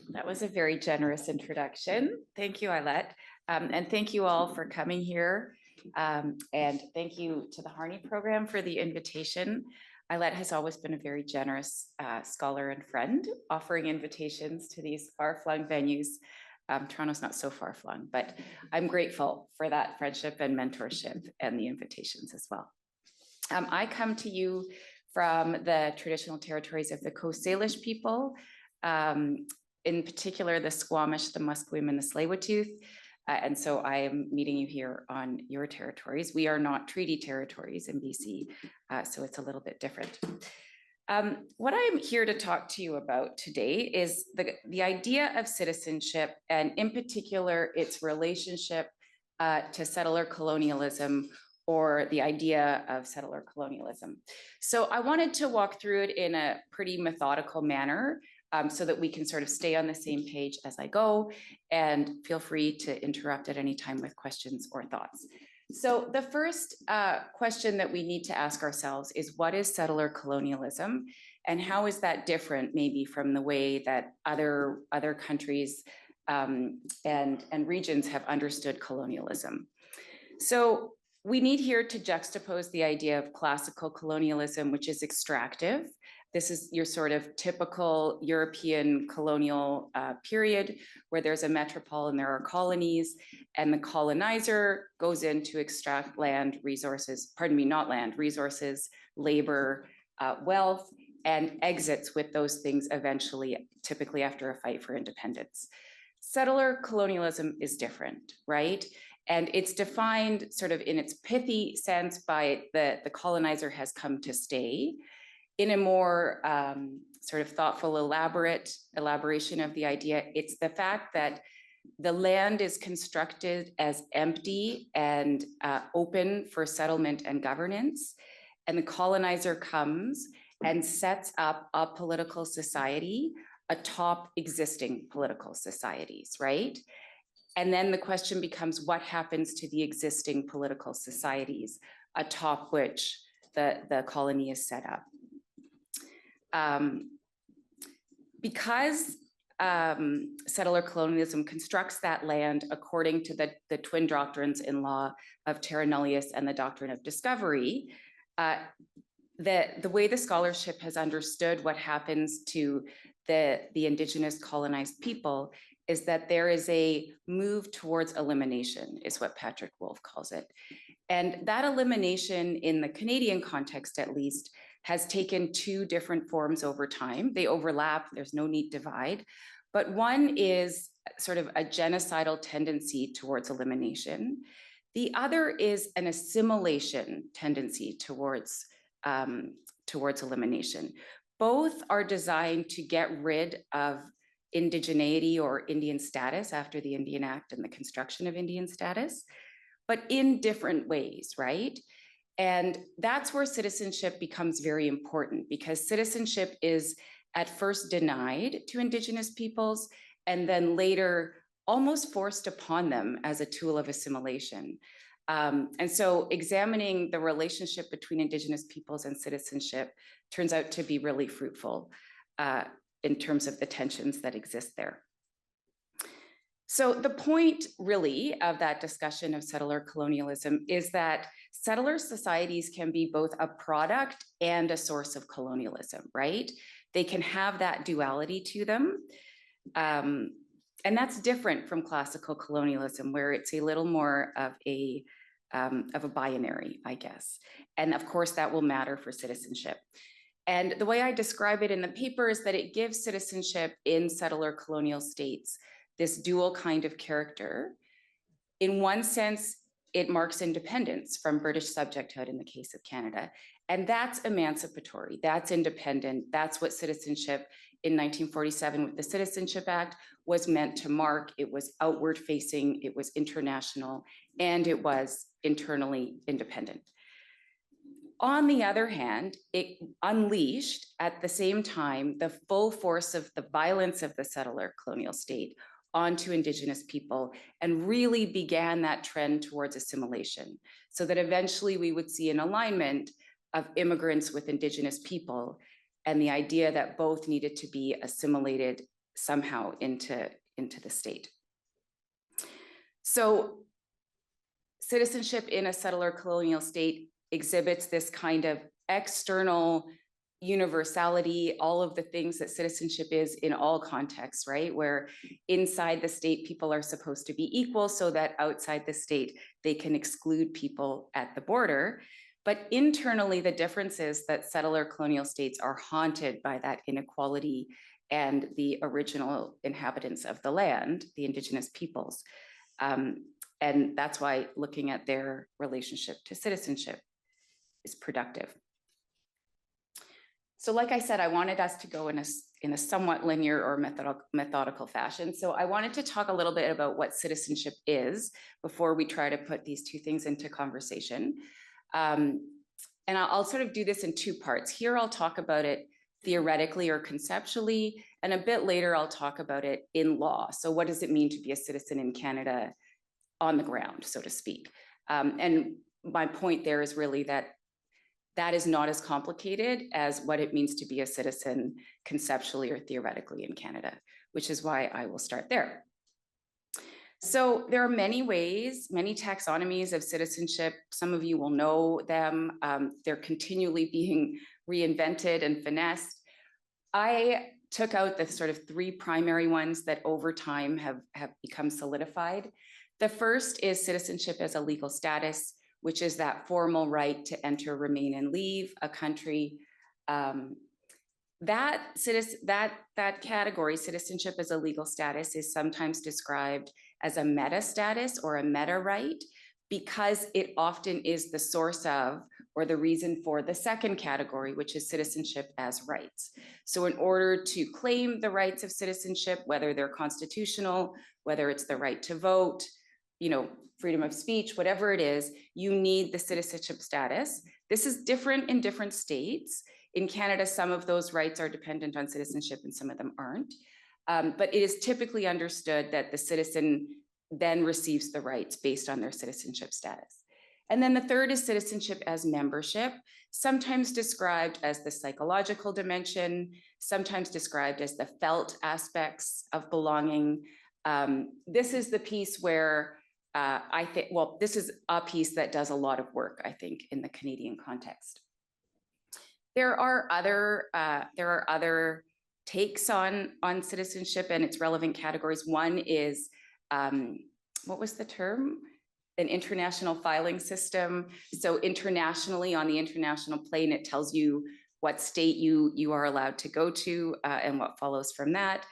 That was a very generous introduction. Thank you, Ailette. And thank you all for coming here. And thank you to the Harney program for the invitation. Ailette has always been a very generous scholar and friend, offering invitations to these far-flung venues. Toronto's not so far-flung, but I'm grateful for that friendship and mentorship and the invitations as well. I come to you from the traditional territories of the Coast Salish people, in particular the Squamish, the Musqueam, and the Tsleil-Waututh. And so I am meeting you here on your territories. We are not treaty territories in BC, so it's a little bit different. What I'm here to talk to you about today is the idea of citizenship, and in particular, its relationship to settler colonialism, or the idea of settler colonialism. So I wanted to walk through it in a pretty methodical manner, so that we can sort of stay on the same page as I go, and feel free to interrupt at any time with questions or thoughts. So the first question that we need to ask ourselves is, what is settler colonialism, and how is that different maybe from the way that other countries and regions have understood colonialism? So we need here to juxtapose the idea of classical colonialism, which is extractive. This is your sort of typical European colonial period where there's a metropole and there are colonies, and the colonizer goes in to extract land, resources, pardon me, not land, resources, labor, wealth, and exits with those things eventually, typically after a fight for independence. Settler colonialism is different, right? And it's defined sort of in its pithy sense by the colonizer has come to stay. In a more sort of thoughtful, elaboration of the idea, it's the fact that the land is constructed as empty and open for settlement and governance, and the colonizer comes and sets up a political society atop existing political societies, right? And then the question becomes, what happens to the existing political societies atop which the colony is set up? Because settler colonialism constructs that land according to the twin doctrines in law of terra nullius and the doctrine of discovery, the way the scholarship has understood what happens to the Indigenous colonized people is that there is a move towards elimination, is what Patrick Wolf calls it. And that elimination, in the Canadian context at least, has taken two different forms over time. They overlap, there's no neat divide. But one is sort of a genocidal tendency towards elimination. The other is an assimilation tendency towards elimination. Both are designed to get rid of indigeneity or Indian status after the Indian Act and the construction of Indian status, but in different ways, right? And that's where citizenship becomes very important, because citizenship is at first denied to Indigenous peoples and then later almost forced upon them as a tool of assimilation. And so examining the relationship between Indigenous peoples and citizenship turns out to be really fruitful in terms of the tensions that exist there. So the point really of that discussion of settler colonialism is that settler societies can be both a product and a source of colonialism, right? They can have that duality to them. And that's different from classical colonialism, where it's a little more of a binary, I guess. And of course, that will matter for citizenship. And the way I describe it in the paper is that it gives citizenship in settler colonial states this dual kind of character. In one sense, it marks independence from British subjecthood in the case of Canada. And that's emancipatory, that's independent, that's what citizenship in 1947 with the Citizenship Act was meant to mark. It was outward facing, it was international, and it was internally independent. On the other hand, it unleashed at the same time the full force of the violence of the settler colonial state onto Indigenous people, and really began that trend towards assimilation, so that eventually we would see an alignment of immigrants with Indigenous people, and the idea that both needed to be assimilated somehow into the state. So citizenship in a settler colonial state exhibits this kind of external universality, all of the things that citizenship is in all contexts, right? Where inside the state, people are supposed to be equal so that outside the state, they can exclude people at the border. But internally, the difference is that settler colonial states are haunted by that inequality and the original inhabitants of the land, the Indigenous peoples. And that's why looking at their relationship to citizenship is productive. So like I said, I wanted us to go in a somewhat linear or methodical fashion. So I wanted to talk a little bit about what citizenship is before we try to put these two things into conversation. And I'll sort of do this in two parts. Here I'll talk about it theoretically or conceptually, and a bit later I'll talk about it in law. So what does it mean to be a citizen in Canada on the ground, so to speak? And my point there is really that is not as complicated as what it means to be a citizen conceptually or theoretically in Canada, which is why I will start there. So there are many ways, many taxonomies of citizenship. Some of you will know them. They're continually being reinvented and finessed. I took out the sort of three primary ones that over time have become solidified. The first is citizenship as a legal status, which is that formal right to enter, remain, and leave a country. That category, citizenship as a legal status, is sometimes described as a meta status or a meta right, because it often is the source of or the reason for the second category, which is citizenship as rights. So in order to claim the rights of citizenship, whether they're constitutional, whether it's the right to vote, freedom of speech, whatever it is, you need the citizenship status. This is different in different states. In Canada, some of those rights are dependent on citizenship and some of them aren't. But it is typically understood that the citizen then receives the rights based on their citizenship status. And then the third is citizenship as membership, sometimes described as the psychological dimension, sometimes described as the felt aspects of belonging. This is the piece where I think, well, this is a piece that does a lot of work, I think, in the Canadian context. There are other takes on citizenship and its relevant categories. One is, what was the term? An international filing system. So internationally, on the international plane, it tells you what state you are allowed to go to and what follows from that.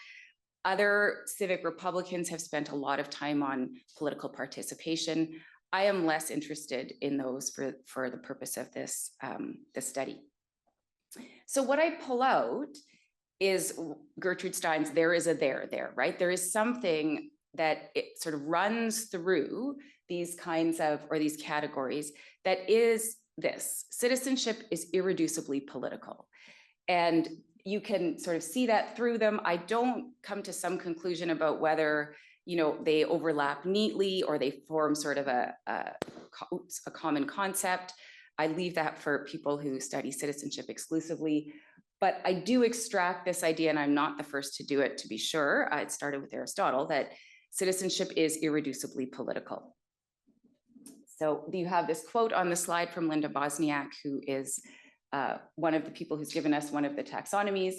Other civic Republicans have spent a lot of time on political participation. I am less interested in those for the purpose of this study. So what I pull out is Gertrude Stein's "there is a there," right? There is something that it sort of runs through these kinds of, or these categories, that is this: citizenship is irreducibly political. And you can sort of see that through them. I don't come to some conclusion about whether they overlap neatly or they form sort of a common concept. I leave that for people who study citizenship exclusively. But I do extract this idea, and I'm not the first to do it, to be sure. It started with Aristotle, that citizenship is irreducibly political. So you have this quote on the slide from Linda Bosniak, who is one of the people who's given us one of the taxonomies.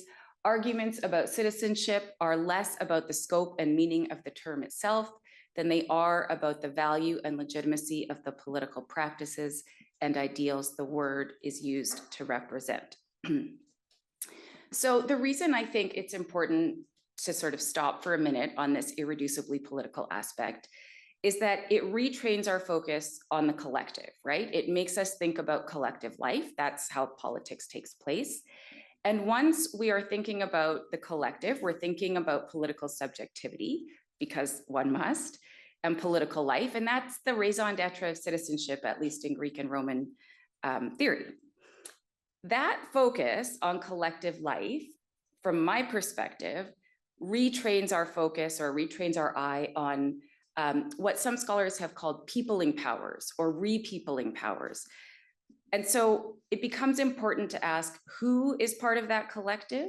Arguments about citizenship are less about the scope and meaning of the term itself than they are about the value and legitimacy of the political practices and ideals the word is used to represent. So the reason I think it's important to sort of stop for a minute on this irreducibly political aspect is that it retrains our focus on the collective, right? It makes us think about collective life. That's how politics takes place. And once we are thinking about the collective, we're thinking about political subjectivity, because one must, and political life. And that's the raison d'etre of citizenship, at least in Greek and Roman theory. That focus on collective life, from my perspective, retrains our focus or retrains our eye on what some scholars have called peopling powers or repeopling powers. And so it becomes important to ask, who is part of that collective?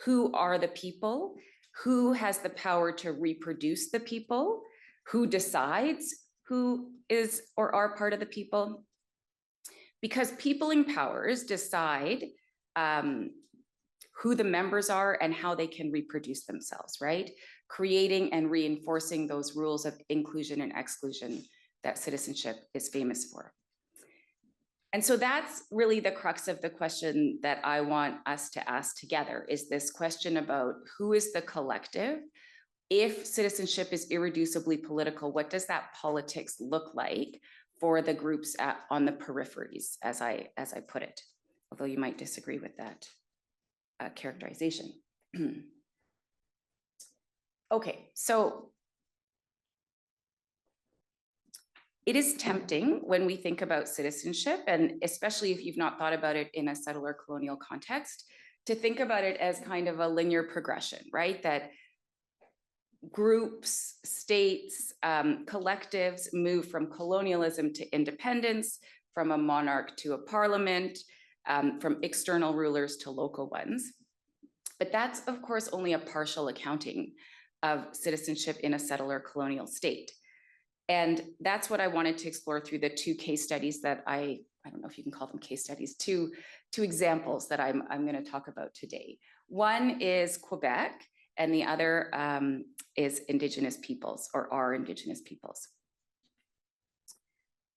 Who are the people? Who has the power to reproduce the people? Who decides who is or are part of the people? Because peopling powers decide who the members are and how they can reproduce themselves, right? Creating and reinforcing those rules of inclusion and exclusion that citizenship is famous for. And so that's really the crux of the question that I want us to ask together, is this question about who is the collective? If citizenship is irreducibly political, what does that politics look like for the groups on the peripheries, as I put it, although you might disagree with that characterization. Okay, so it is tempting when we think about citizenship, and especially if you've not thought about it in a settler colonial context, to think about it as kind of a linear progression, right? That groups, states, collectives move from colonialism to independence, from a monarch to a parliament, from external rulers to local ones. But that's, of course, only a partial accounting of citizenship in a settler colonial state. And that's what I wanted to explore through the two case studies that I don't know if you can call them case studies, two examples that I'm going to talk about today. One is Quebec, and the other is Indigenous peoples, or are Indigenous peoples.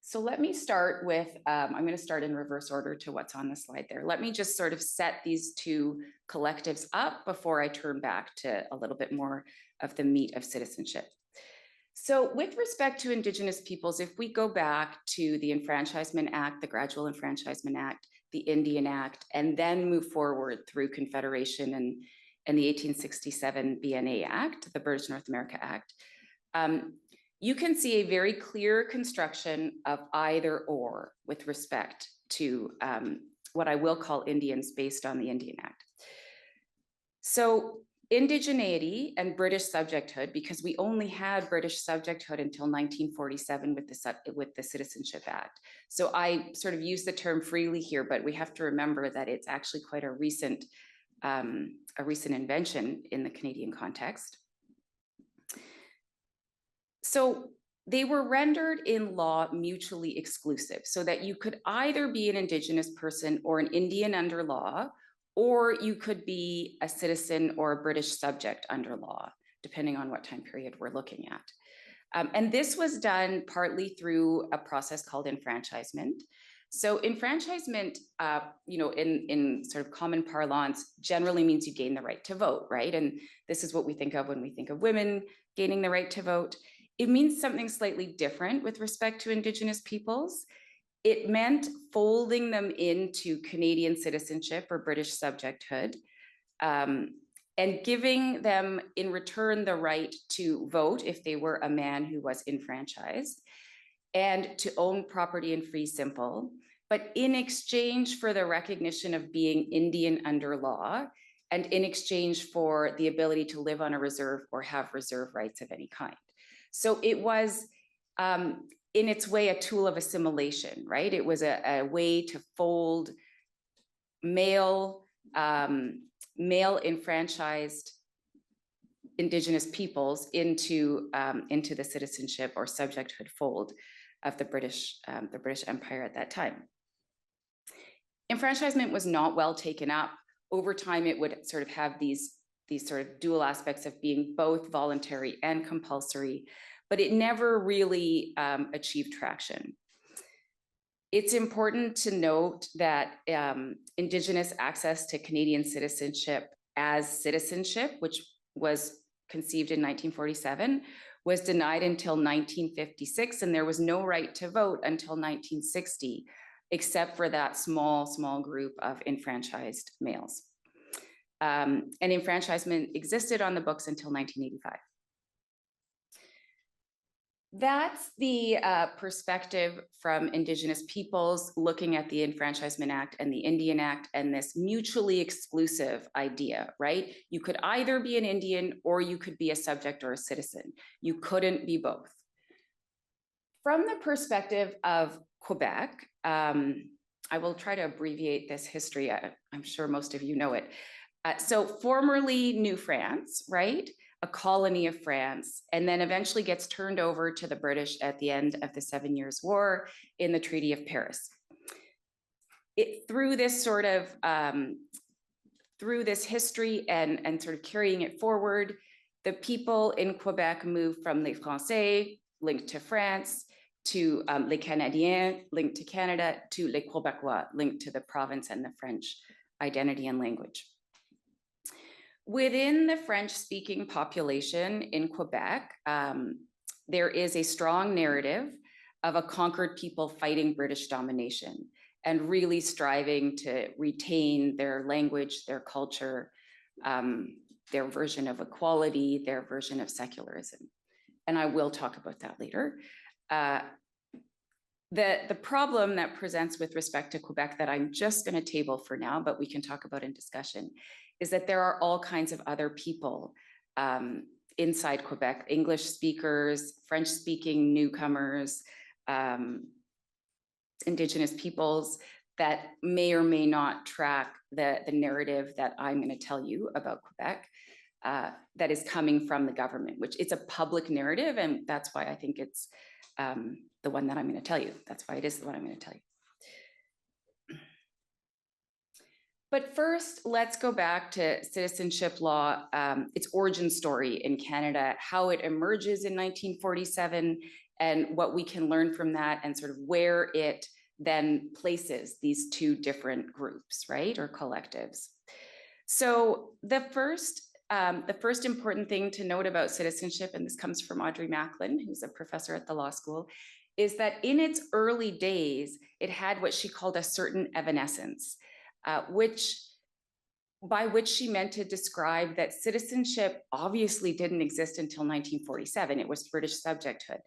So let me start with, I'm going to start in reverse order to what's on the slide there. Let me just sort of set these two collectives up before I turn back to a little bit more of the meat of citizenship. So with respect to Indigenous peoples, if we go back to the Enfranchisement Act, the Gradual Enfranchisement Act, the Indian Act, and then move forward through Confederation and the 1867 BNA Act, the British North America Act, you can see a very clear construction of either or with respect to what I will call Indians based on the Indian Act. So indigeneity and British subjecthood, because we only had British subjecthood until 1947 with the Citizenship Act. So I sort of use the term freely here, but we have to remember that it's actually quite a recent invention in the Canadian context. So they were rendered in law mutually exclusive, so that you could either be an Indigenous person or an Indian under law, or you could be a citizen or a British subject under law, depending on what time period we're looking at. And this was done partly through a process called enfranchisement. So enfranchisement, in sort of common parlance, generally means you gain the right to vote, right? And this is what we think of when we think of women gaining the right to vote. It means something slightly different with respect to Indigenous peoples. It meant folding them into Canadian citizenship or British subjecthood, and giving them in return the right to vote if they were a man who was enfranchised, and to own property in fee simple, but in exchange for the recognition of being Indian under law, and in exchange for the ability to live on a reserve or have reserve rights of any kind. So it was, in its way, a tool of assimilation, right? It was a way to fold male enfranchised Indigenous peoples into the citizenship or subjecthood fold of the British Empire at that time. Enfranchisement was not well taken up. Over time, it would sort of have these sort of dual aspects of being both voluntary and compulsory, but it never really achieved traction. It's important to note that Indigenous access to Canadian citizenship as citizenship, which was conceived in 1947, was denied until 1956, and there was no right to vote until 1960, except for that small group of enfranchised males. And enfranchisement existed on the books until 1985. That's the perspective from Indigenous peoples looking at the Enfranchisement Act and the Indian Act and this mutually exclusive idea, right? You could either be an Indian or you could be a subject or a citizen. You couldn't be both. From the perspective of Quebec, I will try to abbreviate this history. I'm sure most of you know it. So formerly New France, right? A colony of France, and then eventually gets turned over to the British at the end of the 7 Years' War in the Treaty of Paris. Through this sort of, through this history and sort of carrying it forward, the people in Quebec moved from les Français, linked to France, to les Canadiens, linked to Canada, to les Québécois, linked to the province and the French identity and language. Within the French-speaking population in Quebec, there is a strong narrative of a conquered people fighting British domination and really striving to retain their language, their culture, their version of equality, their version of secularism. And I will talk about that later. The problem that presents with respect to Quebec that I'm just going to table for now, but we can talk about in discussion, is that there are all kinds of other people inside Quebec, English speakers, French-speaking newcomers, Indigenous peoples that may or may not track the narrative that I'm going to tell you about Quebec that is coming from the government, which it's a public narrative, and that's why I think it's the one that I'm going to tell you. That's why it is the one I'm going to tell you. But first, let's go back to citizenship law, its origin story in Canada, how it emerges in 1947, and what we can learn from that, and sort of where it then places these two different groups, right, or collectives. So the first important thing to note about citizenship, and this comes from Audrey Macklin, who's a professor at the law school, is that in its early days, it had what she called a certain evanescence, by which she meant to describe that citizenship obviously didn't exist until 1947. It was British subjecthood,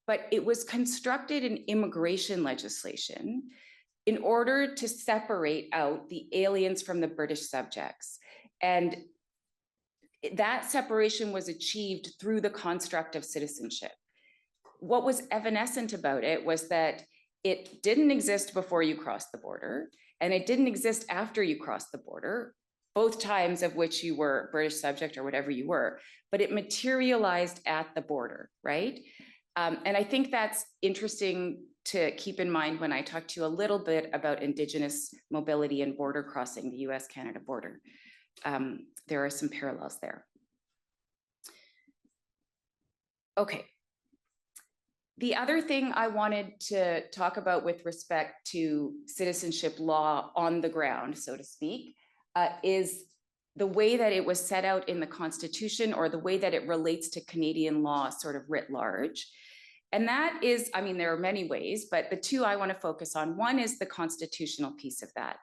but it was constructed in immigration legislation in order to separate out the aliens from the British subjects. And that separation was achieved through the construct of citizenship. What was evanescent about it was that it didn't exist before you crossed the border, and it didn't exist after you crossed the border, both times of which you were British subject or whatever you were, but it materialized at the border, right? And I think that's interesting to keep in mind when I talk to you a little bit about Indigenous mobility and border crossing, the US-Canada border. There are some parallels there. Okay. The other thing I wanted to talk about with respect to citizenship law on the ground, so to speak, is the way that it was set out in the Constitution, or the way that it relates to Canadian law sort of writ large. And that is, I mean, there are many ways, but the two I want to focus on, one is the constitutional piece of that,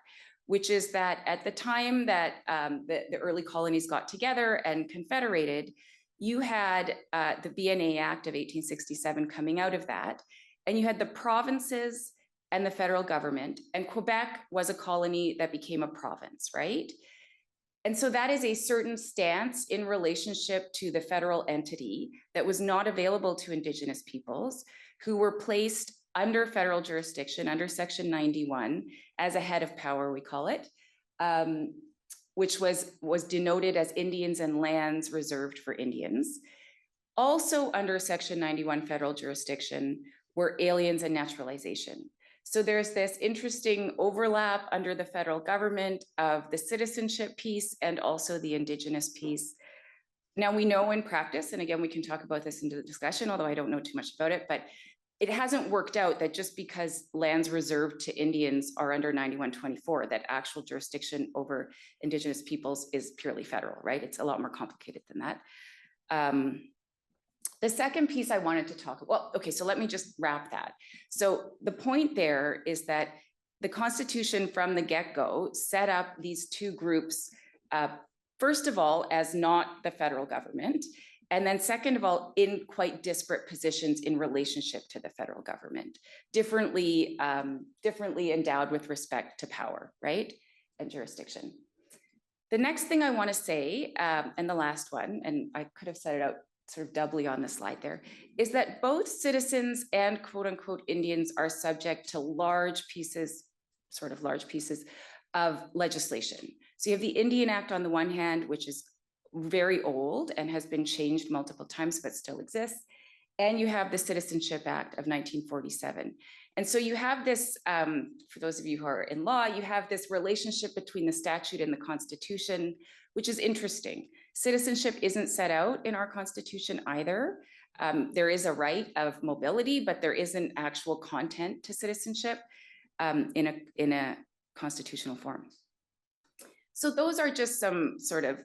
which is that at the time that the early colonies got together and confederated, you had the BNA Act of 1867 coming out of that, and you had the provinces and the federal government, and Quebec was a colony that became a province, right? And so that is a certain stance in relationship to the federal entity that was not available to Indigenous peoples who were placed under federal jurisdiction, under Section 91, as a head of power, we call it, which was denoted as Indians and lands reserved for Indians. Also under Section 91 federal jurisdiction were aliens and naturalization. So there's this interesting overlap under the federal government of the citizenship piece and also the Indigenous piece. Now we know in practice, and again, we can talk about this into the discussion, although I don't know too much about it, but it hasn't worked out that just because lands reserved to Indians are under 9124, that actual jurisdiction over Indigenous peoples is purely federal, right? It's a lot more complicated than that. The second piece I wanted to talk about, well, okay, so let me just wrap that. So the point there is that the Constitution from the get-go set up these two groups, first of all, as not the federal government, and then second of all, in quite disparate positions in relationship to the federal government, differently endowed with respect to power, right, and jurisdiction. The next thing I want to say, and the last one, and I could have set it out sort of doubly on the slide there, is that both citizens and quote unquote Indians are subject to large pieces of legislation. So you have the Indian Act on the one hand, which is very old and has been changed multiple times, but still exists. And you have the Citizenship Act of 1947. And so you have this, for those of you who are in law, you have this relationship between the statute and the Constitution, which is interesting. Citizenship isn't set out in our Constitution either. There is a right of mobility, but there isn't actual content to citizenship in a constitutional form. So those are just some sort of,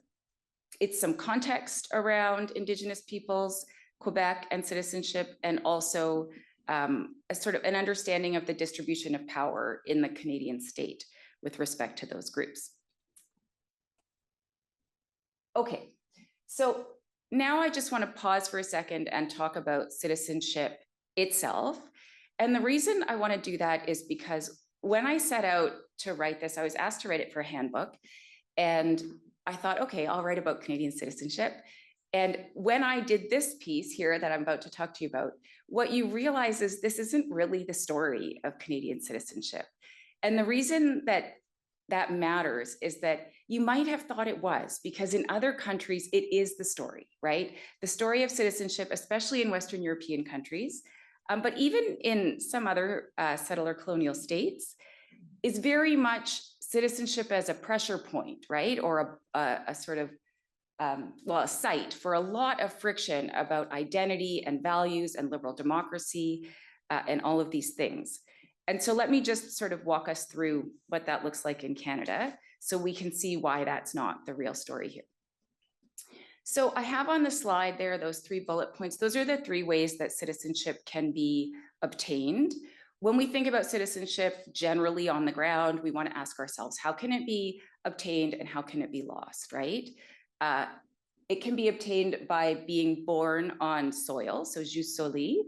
it's some context around Indigenous peoples, Quebec, and citizenship, and also a sort of an understanding of the distribution of power in the Canadian state with respect to those groups. Okay, so now I just want to pause for a second and talk about citizenship itself. And the reason I want to do that is because when I set out to write this, I was asked to write it for a handbook. And I thought, okay, I'll write about Canadian citizenship. And when I did this piece here that I'm about to talk to you about, what you realize is this isn't really the story of Canadian citizenship. And the reason that that matters is that you might have thought it was, because in other countries, it is the story, right? The story of citizenship, especially in Western European countries, but even in some other settler colonial states, is very much citizenship as a pressure point, right? Or a sort of, well, a site for a lot of friction about identity and values and liberal democracy and all of these things. And so let me just sort of walk us through what that looks like in Canada so we can see why that's not the real story here. So I have on the slide there those 3 bullet points. Those are the 3 ways that citizenship can be obtained. When we think about citizenship generally on the ground, we want to ask ourselves, how can it be obtained and how can it be lost, right? It can be obtained by being born on soil, so jus soli,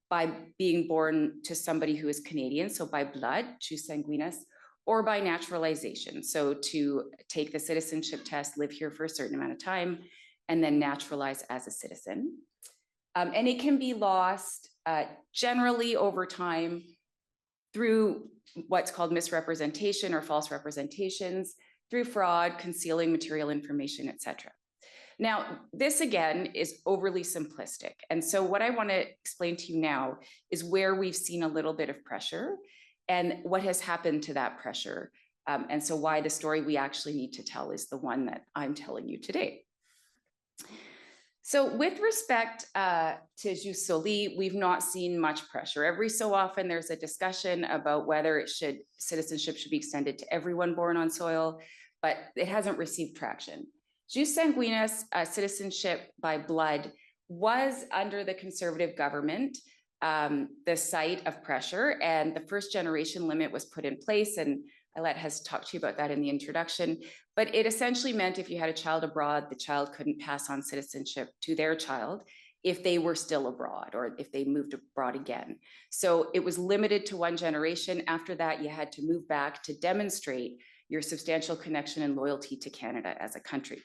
by being born to somebody who is Canadian, so by blood, jus sanguinis, or by naturalization, so to take the citizenship test, live here for a certain amount of time, and then naturalize as a citizen. And it can be lost generally over time through what's called misrepresentation or false representations, through fraud, concealing material information, etc. Now, this again is overly simplistic. And so what I want to explain to you now is where we've seen a little bit of pressure and what has happened to that pressure. And so why the story we actually need to tell is the one that I'm telling you today. So with respect to jus soli, we've not seen much pressure. Every so often there's a discussion about whether citizenship should be extended to everyone born on soil, but it hasn't received traction. Jus sanguinis, citizenship by blood, was under the Conservative government the site of pressure, and the first generation limit was put in place, and Alet has talked to you about that in the introduction, but it essentially meant if you had a child abroad, the child couldn't pass on citizenship to their child if they were still abroad or if they moved abroad again. So it was limited to 1 generation. After that, you had to move back to demonstrate your substantial connection and loyalty to Canada as a country.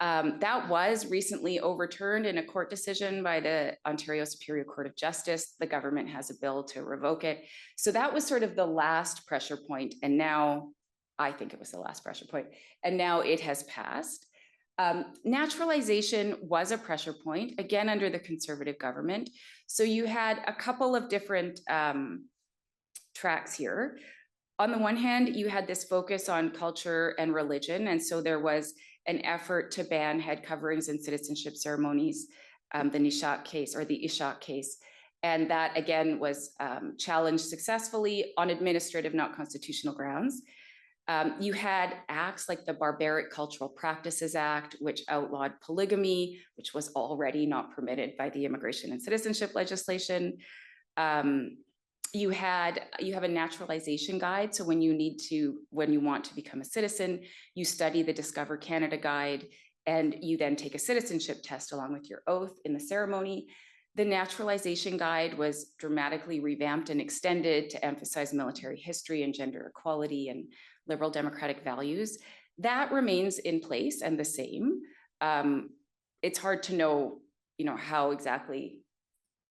That was recently overturned in a court decision by the Ontario Superior Court of Justice. The government has a bill to revoke it. So that was sort of the last pressure point. And now, I think it was the last pressure point, and now it has passed. Naturalization was a pressure point, again, under the Conservative government. So you had a couple of different tracks here. On the one hand, you had this focus on culture and religion. And so there was an effort to ban head coverings in citizenship ceremonies, the Nishak case or the Ishak case. And that again was challenged successfully on administrative, not constitutional grounds. You had acts like the Barbaric Cultural Practices Act, which outlawed polygamy, which was already not permitted by the immigration and citizenship legislation. You have a naturalization guide. So when you want to become a citizen, you study the Discover Canada guide, and you then take a citizenship test along with your oath in the ceremony. The naturalization guide was dramatically revamped and extended to emphasize military history and gender equality and liberal democratic values. That remains in place and the same. It's hard to know, how exactly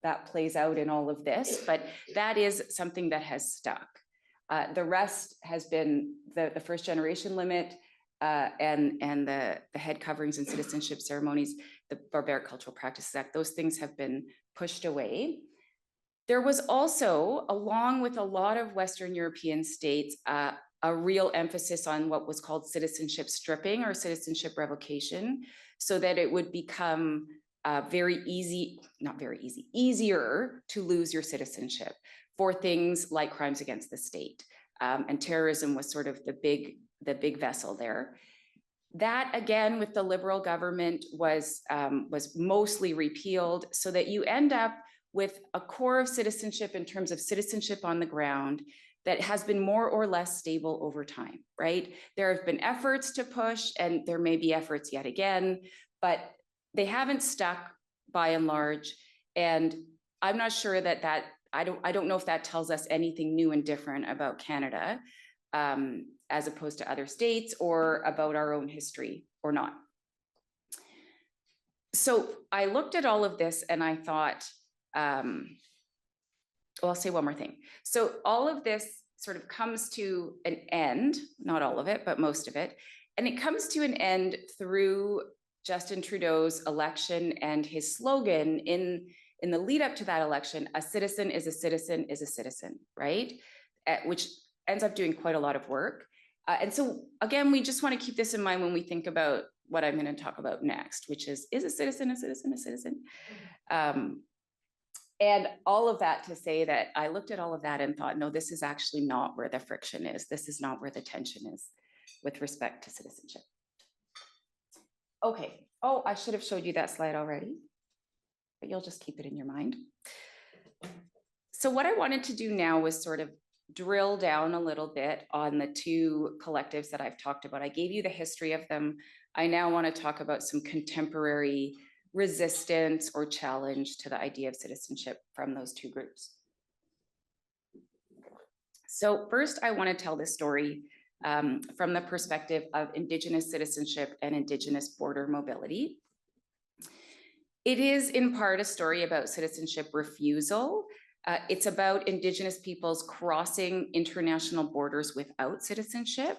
that plays out in all of this, but that is something that has stuck. The rest has been the first generation limit and the head coverings and citizenship ceremonies, the Barbaric Cultural Practices Act, those things have been pushed away. There was also, along with a lot of Western European states, a real emphasis on what was called citizenship stripping or citizenship revocation, so that it would become easier to lose your citizenship for things like crimes against the state. And terrorism was sort of the big vessel there. That, again, with the Liberal government was mostly repealed, so that you end up with a core of citizenship in terms of citizenship on the ground that has been more or less stable over time, right? There have been efforts to push, and there may be efforts yet again, but they haven't stuck by and large. And I'm not sure that I don't know if that tells us anything new and different about Canada, as opposed to other states, or about our own history or not. So I looked at all of this and I thought, well, I'll say one more thing. So all of this sort of comes to an end, not all of it, but most of it. And it comes to an end through Justin Trudeau's election and his slogan in the lead up to that election: a citizen is a citizen is a citizen, right? Which ends up doing quite a lot of work. And so again, we just want to keep this in mind when we think about what I'm going to talk about next, which is a citizen a citizen a citizen? And all of that to say that I looked at all of that and thought, no, this is actually not where the friction is. This is not where the tension is with respect to citizenship. Okay. Oh, I should have showed you that slide already, but you'll just keep it in your mind. So what I wanted to do now was sort of drill down a little bit on the two collectives that I've talked about. I gave you the history of them. I now want to talk about some contemporary resistance or challenge to the idea of citizenship from those two groups. So first, I want to tell this story from the perspective of Indigenous citizenship and Indigenous border mobility. It is in part a story about citizenship refusal. It's about Indigenous peoples crossing international borders without citizenship.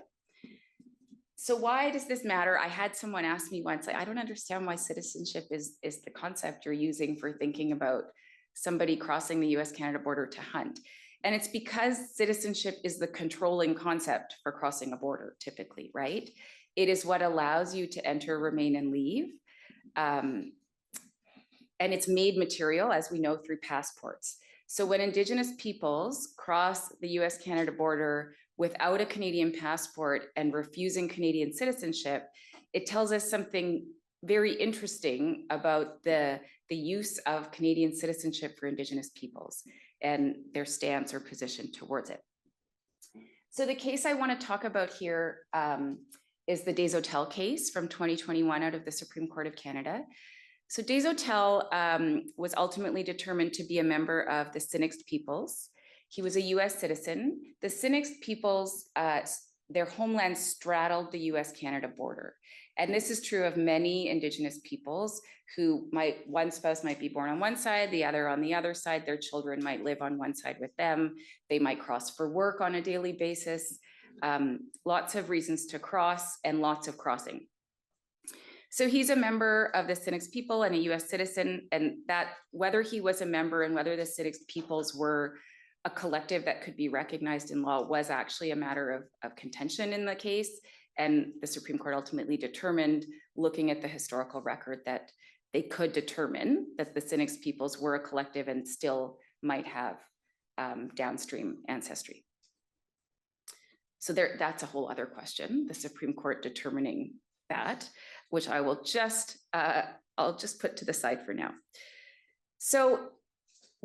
So why does this matter? I had someone ask me once, I don't understand why citizenship is the concept you're using for thinking about somebody crossing the US-Canada border to hunt. And it's because citizenship is the controlling concept for crossing a border, typically, right? It is what allows you to enter, remain, and leave. And it's made material, as we know, through passports. So when Indigenous peoples cross the US-Canada border without a Canadian passport and refusing Canadian citizenship, it tells us something very interesting about the use of Canadian citizenship for Indigenous peoples and their stance or position towards it. So the case I want to talk about here is the Des Hotels case from 2021 out of the Supreme Court of Canada. So Des Hotels was ultimately determined to be a member of the Sinixt peoples. He was a US citizen. The Sinixt peoples, their homeland straddled the US-Canada border. And this is true of many Indigenous peoples who one spouse might be born on one side, the other on the other side. Their children might live on one side with them. They might cross for work on a daily basis. Lots of reasons to cross and lots of crossing. So he's a member of the Sinixt people and a US citizen, and that whether he was a member and whether the Sinixt peoples were a collective that could be recognized in law was actually a matter of contention in the case. And the Supreme Court ultimately determined, looking at the historical record, that they could determine that the Sinixt peoples were a collective and still might have downstream ancestry. So that's a whole other question, the Supreme Court determining that, which I will I'll just put to the side for now. So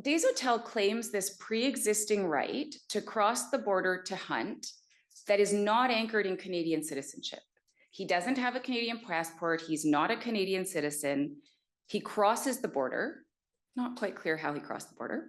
Des Hotels claims this pre-existing right to cross the border to hunt that is not anchored in Canadian citizenship. He doesn't have a Canadian passport. He's not a Canadian citizen. He crosses the border. Not quite clear how he crossed the border.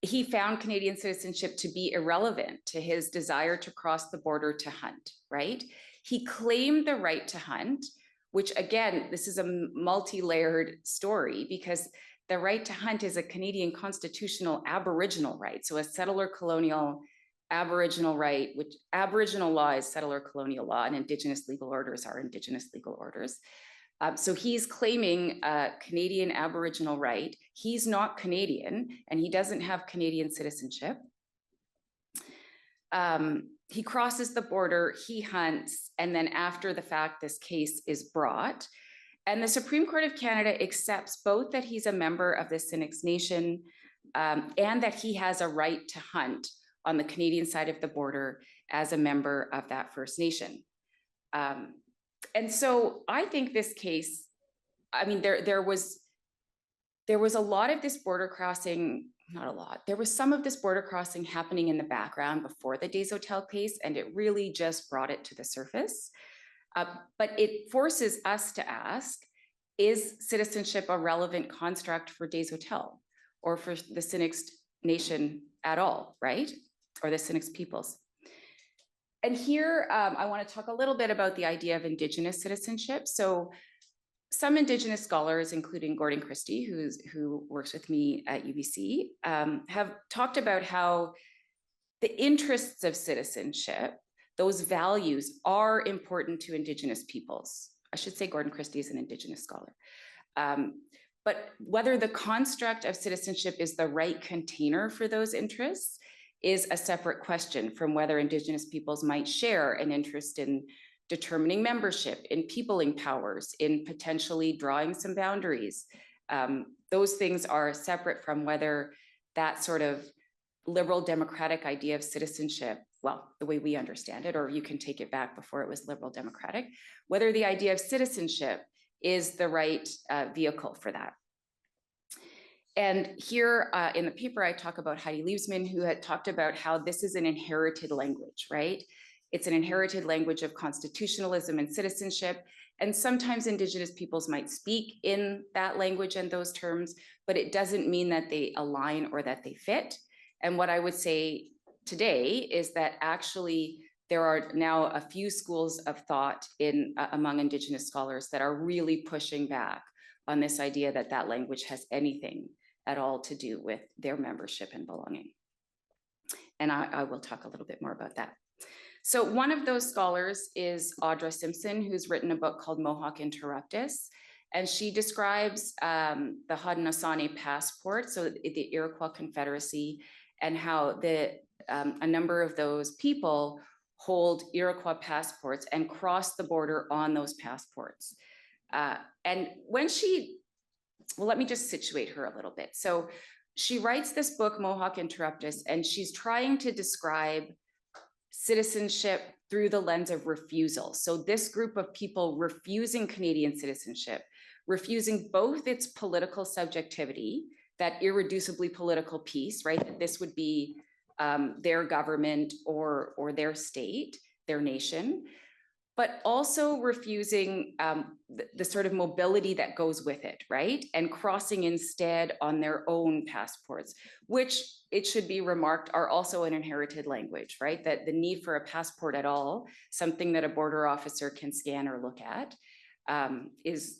He found Canadian citizenship to be irrelevant to his desire to cross the border to hunt, right? He claimed the right to hunt, which again, this is a multi-layered story because the right to hunt is a Canadian constitutional Aboriginal right. So a settler colonial Aboriginal right, which Aboriginal law is settler colonial law, and Indigenous legal orders are Indigenous legal orders. So he's claiming Canadian Aboriginal right. He's not Canadian, and he doesn't have Canadian citizenship. He crosses the border, he hunts, and then after the fact, this case is brought. And the Supreme Court of Canada accepts both that he's a member of the Sinix Nation and that he has a right to hunt on the Canadian side of the border as a member of that First Nation. And so I think this case, I mean, there was a lot of this border crossing, not a lot, there was some of this border crossing happening in the background before the Des Hotels case, and it really just brought it to the surface. But it forces us to ask, is citizenship a relevant construct for Des Hotels or for the Sinix Nation at all, right? Or the Sinix peoples? And here, I want to talk a little bit about the idea of Indigenous citizenship. So some Indigenous scholars, including Gordon Christie, who works with me at UBC, have talked about how the interests of citizenship, those values, are important to Indigenous peoples. I should say Gordon Christie is an Indigenous scholar. But whether the construct of citizenship is the right container for those interests is a separate question from whether Indigenous peoples might share an interest in determining membership, in peopling powers, in potentially drawing some boundaries. Those things are separate from whether that sort of liberal democratic idea of citizenship, well, the way we understand it, or you can take it back before it was liberal democratic, whether the idea of citizenship is the right vehicle for that. And here in the paper, I talk about Heidi Liebsman, who had talked about how this is an inherited language, right? It's an inherited language of constitutionalism and citizenship. And sometimes Indigenous peoples might speak in that language and those terms, but it doesn't mean that they align or that they fit. And what I would say today is that actually there are now a few schools of thought among Indigenous scholars that are really pushing back on this idea that that language has anything at all to do with their membership and belonging. And I will talk a little bit more about that. So one of those scholars is Audra Simpson, who's written a book called Mohawk Interruptus. And she describes the Haudenosaunee passport, so the Iroquois Confederacy, and how a number of those people hold Iroquois passports and cross the border on those passports. And when well, let me just situate her a little bit. So she writes this book, Mohawk Interruptus, and she's trying to describe citizenship through the lens of refusal. So this group of people refusing Canadian citizenship, refusing both its political subjectivity, that irreducibly political piece, right? That this would be their government or their state, their nation, but also refusing the sort of mobility that goes with it, right? And crossing instead on their own passports, which it should be remarked are also an inherited language, right? That the need for a passport at all, something that a border officer can scan or look at, is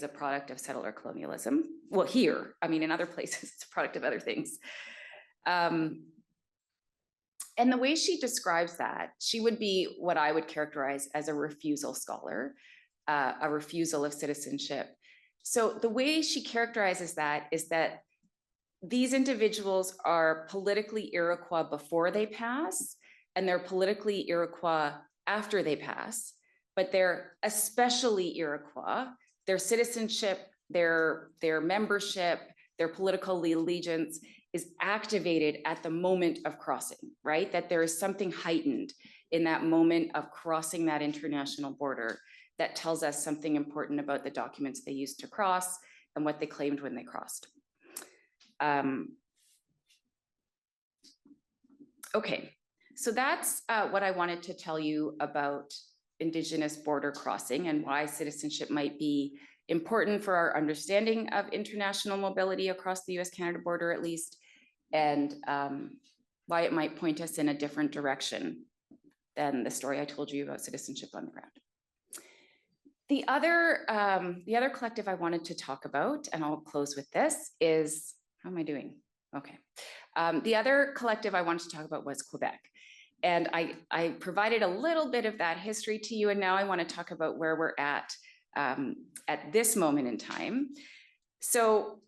a product of settler colonialism. Well, here, I mean, in other places, it's a product of other things. And the way she describes that, she would be what I would characterize as a refusal scholar, a refusal of citizenship. So the way she characterizes that is that these individuals are politically Iroquois before they pass, and they're politically Iroquois after they pass, but they're especially Iroquois. Their citizenship, their membership, their political allegiance is activated at the moment of crossing, right? That there is something heightened in that moment of crossing that international border that tells us something important about the documents they used to cross and what they claimed when they crossed. Okay, so that's what I wanted to tell you about Indigenous border crossing and why citizenship might be important for our understanding of international mobility across the US-Canada border, at least, and why it might point us in a different direction than the story I told you about citizenship on the ground. The other collective I wanted to talk about, and I'll close with this, is, how am I doing? Okay. The other collective I wanted to talk about was Quebec. And I provided a little bit of that history to you, and now I want to talk about where we're at this moment in time. So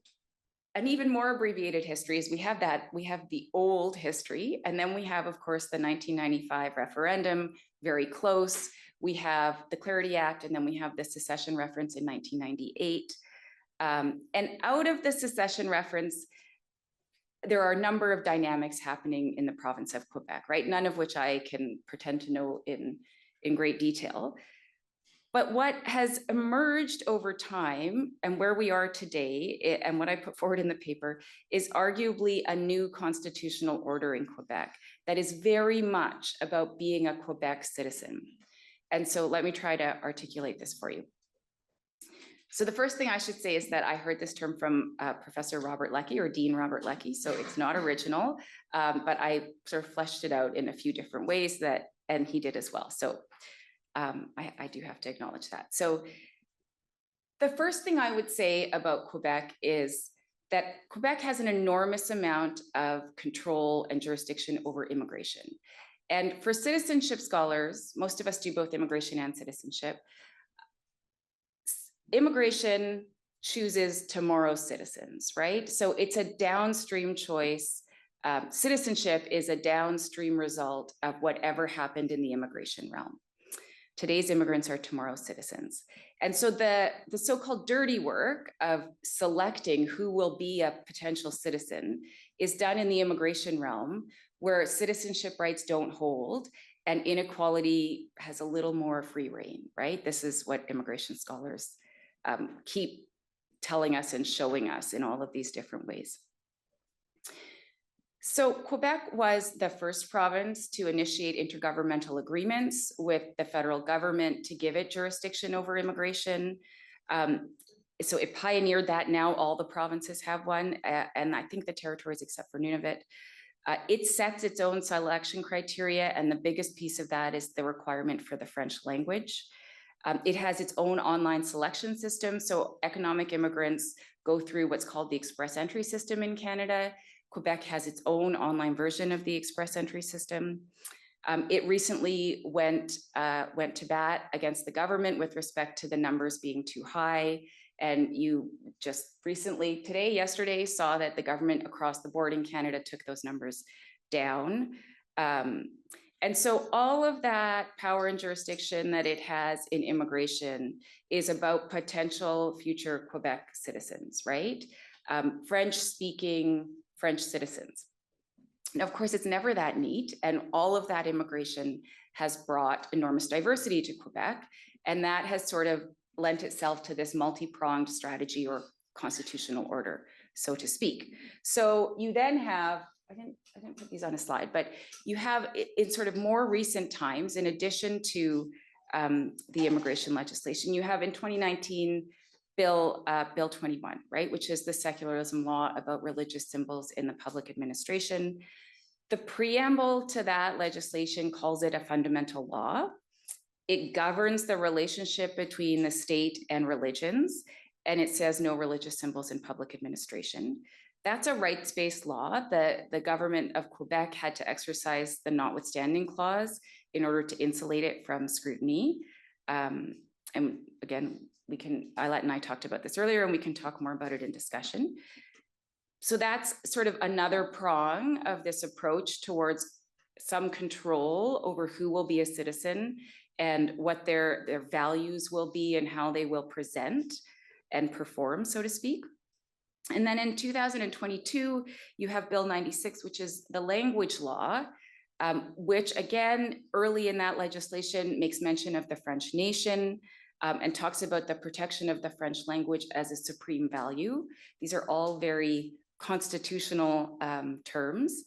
an even more abbreviated history is we have the old history, and then we have, of course, the 1995 referendum, very close. We have the Clarity Act, and then we have the secession reference in 1998. And out of the secession reference, there are a number of dynamics happening in the province of Quebec, right? None of which I can pretend to know in great detail. But what has emerged over time and where we are today, and what I put forward in the paper, is arguably a new constitutional order in Quebec that is very much about being a Quebec citizen. And so let me try to articulate this for you. So the first thing I should say is that I heard this term from Professor Robert Leckie, or Dean Robert Leckie, so it's not original, but I sort of fleshed it out in a few different ways and he did as well. So I do have to acknowledge that. So the first thing I would say about Quebec is that Quebec has an enormous amount of control and jurisdiction over immigration. And for citizenship scholars, most of us do both immigration and citizenship. Immigration chooses tomorrow's citizens, right? So it's a downstream choice. Citizenship is a downstream result of whatever happened in the immigration realm. Today's immigrants are tomorrow's citizens. And so the so-called dirty work of selecting who will be a potential citizen is done in the immigration realm, where citizenship rights don't hold and inequality has a little more free reign, right? This is what immigration scholars keep telling us and showing us in all of these different ways. So Quebec was the first province to initiate intergovernmental agreements with the federal government to give it jurisdiction over immigration. So it pioneered that. Now all the provinces have one, and I think the territories except for Nunavut. It sets its own selection criteria, and the biggest piece of that is the requirement for the French language. It has its own online selection system, so economic immigrants go through what's called the express entry system in Canada. Quebec has its own online version of the express entry system. It recently went to bat against the government with respect to the numbers being too high. And you just recently, yesterday, saw that the government across the board in Canada took those numbers down. And so all of that power and jurisdiction that it has in immigration is about potential future Quebec citizens, right? French-speaking French citizens. Now, of course, it's never that neat, and all of that immigration has brought enormous diversity to Quebec, and that has sort of lent itself to this multi-pronged strategy or constitutional order, so to speak. So you then have, I didn't put these on a slide, but you have in sort of more recent times, in addition to the immigration legislation, you have in 2019, Bill 21, right, which is the secularism law about religious symbols in the public administration. The preamble to that legislation calls it a fundamental law. It governs the relationship between the state and religions, and it says no religious symbols in public administration. That's a rights-based law. The government of Quebec had to exercise the notwithstanding clause in order to insulate it from scrutiny. And again, Ayelet and I talked about this earlier, and we can talk more about it in discussion. So that's sort of another prong of this approach towards some control over who will be a citizen and what their values will be and how they will present and perform, so to speak. And then in 2022, you have Bill 96, which is the language law, which again, early in that legislation makes mention of the French nation, and talks about the protection of the French language as a supreme value. These are all very constitutional terms.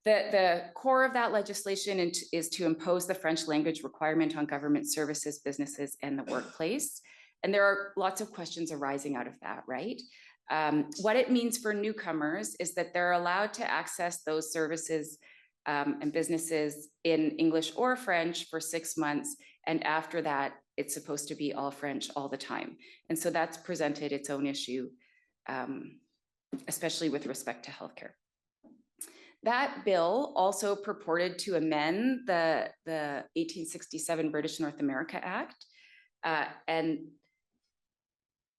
The core of that legislation is to impose the French language requirement on government services, businesses, and the workplace. And there are lots of questions arising out of that, right? What it means for newcomers is that they're allowed to access those services and businesses in English or French for 6 months. And after that, it's supposed to be all French all the time. And so that's presented its own issue, especially with respect to healthcare. That bill also purported to amend the 1867 British North America Act. And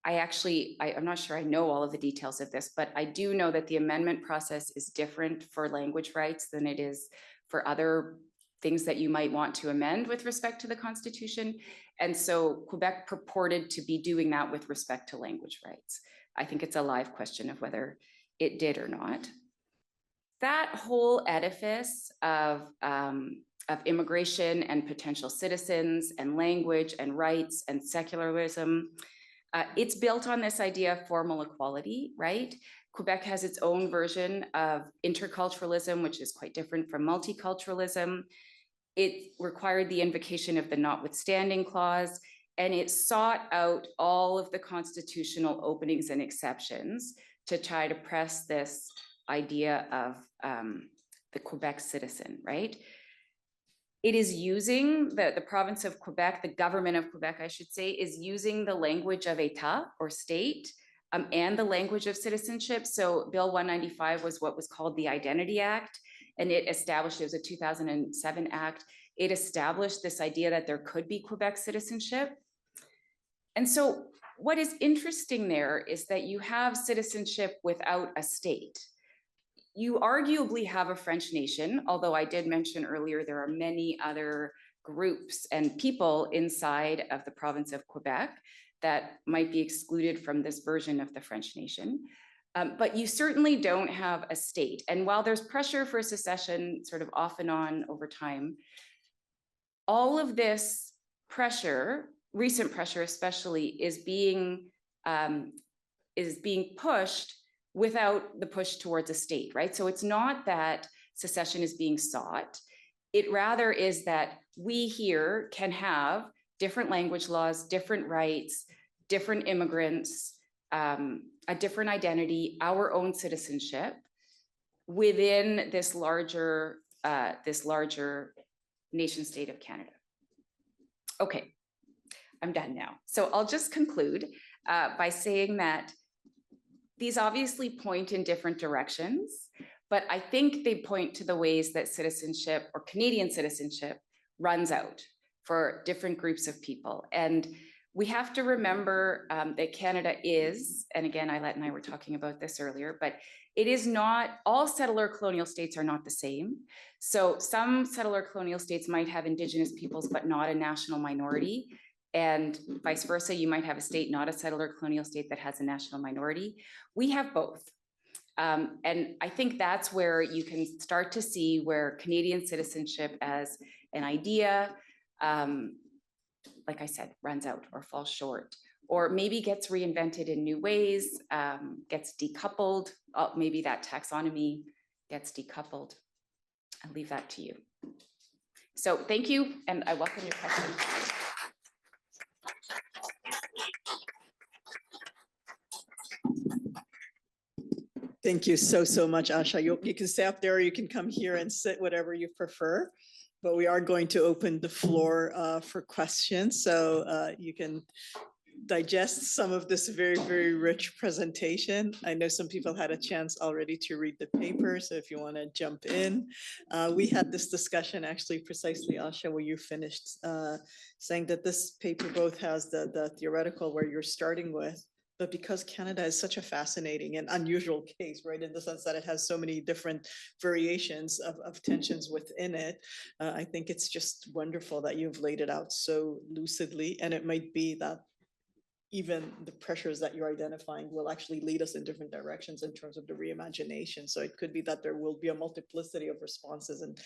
I'm not sure I know all of the details of this, but I do know that the amendment process is different for language rights than it is for other things that you might want to amend with respect to the Constitution. And so Quebec purported to be doing that with respect to language rights. I think it's a live question of whether it did or not. That whole edifice of immigration and potential citizens and language and rights and secularism, it's built on this idea of formal equality, right? Quebec has its own version of interculturalism, which is quite different from multiculturalism. It required the invocation of the notwithstanding clause, and it sought out all of the constitutional openings and exceptions to try to press this idea of the Quebec citizen, right? It is using the province of Quebec, the government of Quebec, I should say, is using the language of État or state and the language of citizenship. So Bill 195 was what was called the Identity Act, and it established, it was a 2007 act. It established this idea that there could be Quebec citizenship. And so what is interesting there is that you have citizenship without a state. You arguably have a French nation, although I did mention earlier there are many other groups and people inside of the province of Quebec that might be excluded from this version of the French nation. But you certainly don't have a state. And while there's pressure for secession sort of off and on over time, all of this pressure, recent pressure especially, is being pushed without the push towards a state, right? So it's not that secession is being sought. It rather is that we here can have different language laws, different rights, different immigrants, a different identity, our own citizenship within this larger nation state of Canada. Okay, I'm done now. So I'll just conclude by saying that these obviously point in different directions, but I think they point to the ways that citizenship or Canadian citizenship runs out for different groups of people. And we have to remember that Canada is, and again, Ailette and I were talking about this earlier, but it is not, all settler colonial states are not the same. So some settler colonial states might have Indigenous peoples, but not a national minority. And vice versa, you might have a state, not a settler colonial state that has a national minority. We have both. And I think that's where you can start to see where Canadian citizenship as an idea, like I said, runs out or falls short, or maybe gets reinvented in new ways, gets decoupled. Maybe that taxonomy gets decoupled. I'll leave that to you. So thank you, and I welcome your questions. Thank you so much, Asha. You can stay up there, or you can come here and sit, whatever you prefer. But we are going to open the floor for questions, so you can digest some of this very rich presentation. I know some people had a chance already to read the paper, so if you want to jump in. We had this discussion actually precisely, Asha, where you finished saying that this paper both has the theoretical where you're starting with, but because Canada is such a fascinating and unusual case, right, in the sense that it has so many different variations of tensions within it, I think it's just wonderful that you've laid it out so lucidly. And it might be that even the pressures that you're identifying will actually lead us in different directions in terms of the reimagination. So it could be that there will be a multiplicity of responses and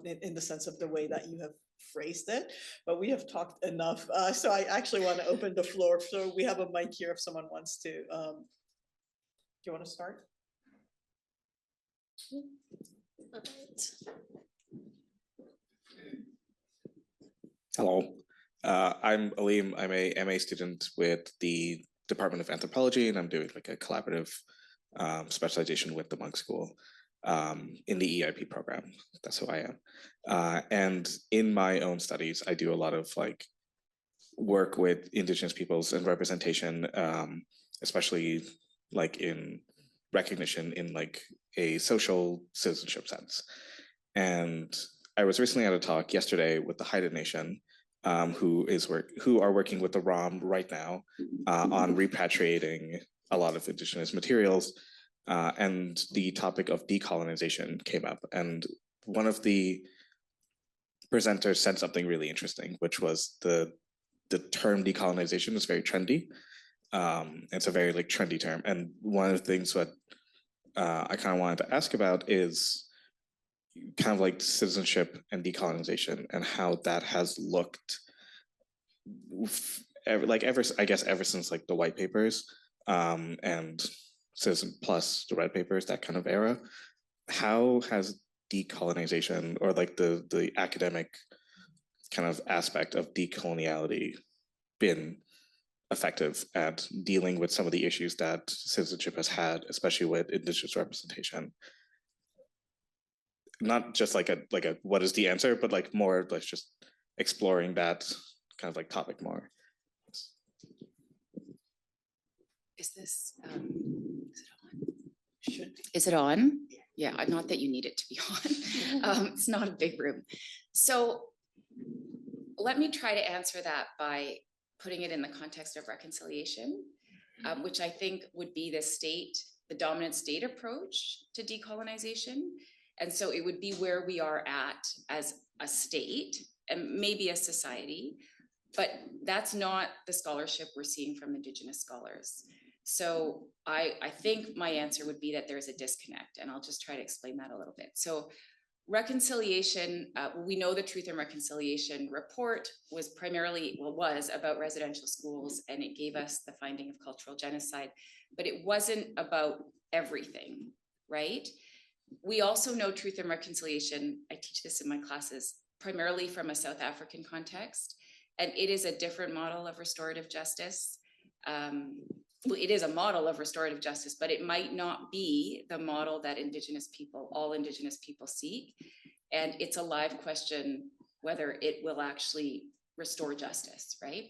in the sense of the way that you have phrased it, but we have talked enough. So I actually want to open the floor. So we have a mic here if someone wants to. Do you want to start? Hello, I'm Aleem. I'm a MA student with the Department of Anthropology, and I'm doing like a collaborative specialization with the Monk School in the EIP program. That's who I am. And in my own studies, I do a lot of like work with Indigenous peoples and representation, especially like in recognition in like a social citizenship sense. And I was recently at a talk yesterday with the Haida Nation, who are working with the ROM right now on repatriating a lot of Indigenous materials, and the topic of decolonization came up. And one of the presenters said something really interesting, which was the term decolonization is very trendy. It's a very like trendy term. And one of the things that I kind of wanted to ask about is kind of like citizenship and decolonization and how that has looked ever since like the white papers, and Citizen Plus, the red papers, that kind of era. How has decolonization, or like the academic kind of aspect of decoloniality, been effective at dealing with some of the issues that citizenship has had, especially with Indigenous representation? Not just like a what is the answer, but like more like just exploring that kind of like topic more. Is this, is it on? Yeah, not that you need it to be on. It's not a big room. So let me try to answer that by putting it in the context of reconciliation, which I think would be the dominant state approach to decolonization. And so it would be where we are at as a state and maybe a society, but that's not the scholarship we're seeing from Indigenous scholars. So I think my answer would be that there's a disconnect, and I'll just try to explain that a little bit. So reconciliation, we know the Truth and Reconciliation report was was about residential schools, and it gave us the finding of cultural genocide, but it wasn't about everything, right? We also know Truth and Reconciliation, I teach this in my classes, primarily from a South African context, and it is a different model of restorative justice. It is a model of restorative justice, but it might not be the model that all Indigenous people seek. And it's a live question whether it will actually restore justice, right?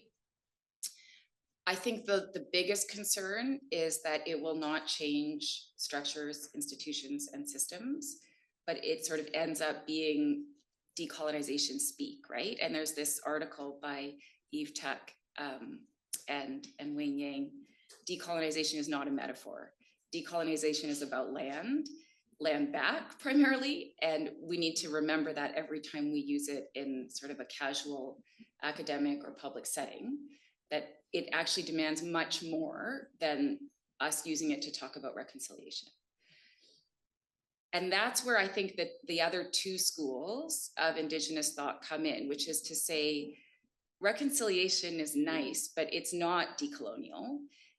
I think the biggest concern is that it will not change structures, institutions, and systems, but it sort of ends up being decolonization speak, right? And there's this article by Eve Tuck and Wayne Yang. Decolonization is not a metaphor. Decolonization is about land back primarily, and we need to remember that every time we use it in sort of a casual academic or public setting, that it actually demands much more than us using it to talk about reconciliation. And that's where I think that the other two schools of Indigenous thought come in, which is to say, reconciliation is nice, but it's not decolonial.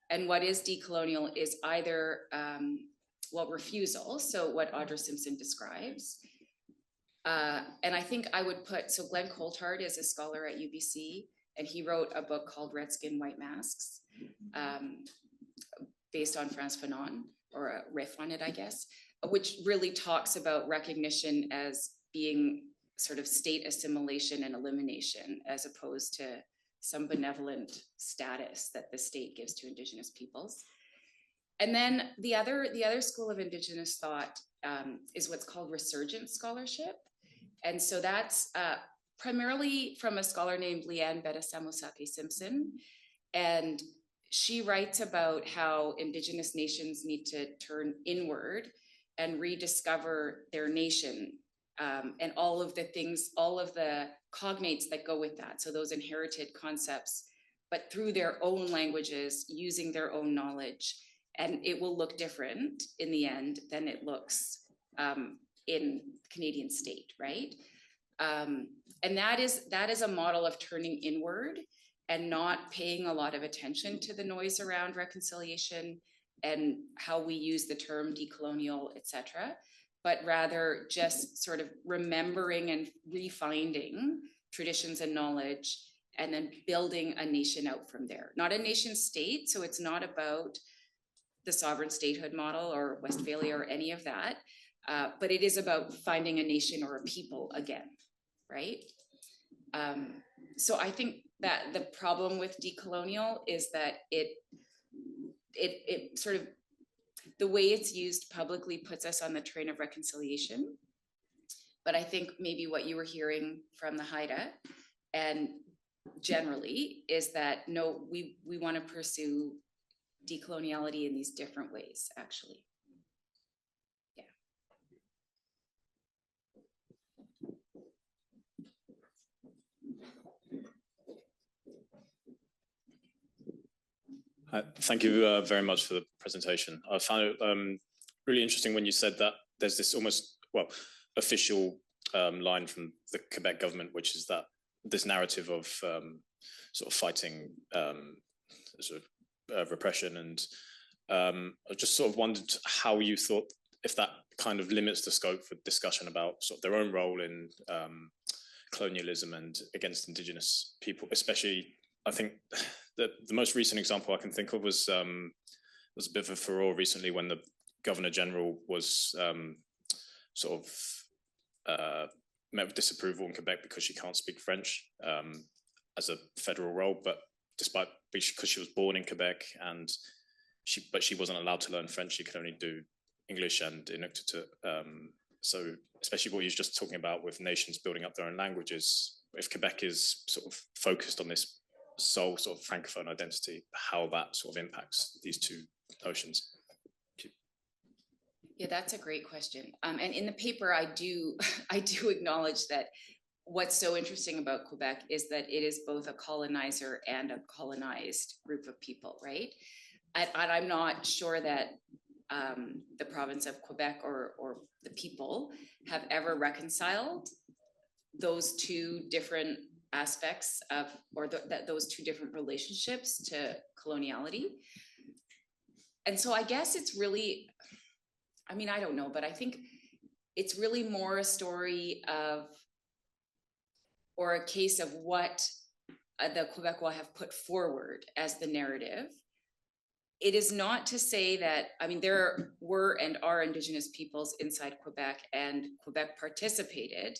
And what is decolonial is either, refusal, so what Audra Simpson describes. And I think I would so Glenn Coulthard is a scholar at UBC, and he wrote a book called Red Skin, White Masks, based on Frantz Fanon, or a riff on it, I guess, which really talks about recognition as being sort of state assimilation and elimination, as opposed to some benevolent status that the state gives to Indigenous peoples. And then the other school of Indigenous thought is what's called resurgent scholarship. And so that's primarily from a scholar named Leanne Bedasamosake Simpson. And she writes about how Indigenous nations need to turn inward and rediscover their nation, and all of the cognates that go with that. So those inherited concepts, but through their own languages, using their own knowledge. And it will look different in the end than it looks in Canadian state, right? And that is a model of turning inward and not paying a lot of attention to the noise around reconciliation and how we use the term decolonial, et cetera, but rather just sort of remembering and refinding traditions and knowledge, and then building a nation out from there. Not a nation state, so it's not about the sovereign statehood model or Westphalia or any of that, but it is about finding a nation or a people again, right? So I think that the problem with decolonial is that it sort of the way it's used publicly puts us on the train of reconciliation. But I think maybe what you were hearing from the Haida and generally is that, no, we want to pursue decoloniality in these different ways, actually. Yeah. Thank you very much for the presentation. I found it really interesting when you said that there's this almost, well, official line from the Quebec government, which is that this narrative of sort of fighting sort of repression, and I just sort of wondered how you thought if that kind of limits the scope for discussion about sort of their own role in colonialism and against Indigenous people, especially. I think the most recent example I can think of was a bit of a furore recently when the Governor General was sort of met with disapproval in Quebec because she can't speak French as a federal role, but because she was born in Quebec and she wasn't allowed to learn French, she could only do English and Inuktitut. So especially what you were just talking about with nations building up their own languages, if Quebec is sort of focused on this sole sort of francophone identity, how that sort of impacts these two notions. Yeah, that's a great question. And in the paper, I do acknowledge that what's so interesting about Quebec is that it is both a colonizer and a colonized group of people, right? And I'm not sure that the province of Quebec or the people have ever reconciled those two different aspects of, or those two different relationships to coloniality. And so I guess it's really, I mean, I don't know, but I think it's really more a story of, or a case of what the Quebecois have put forward as the narrative. It is not to say that, I mean, there were and are Indigenous peoples inside Quebec, and Quebec participated,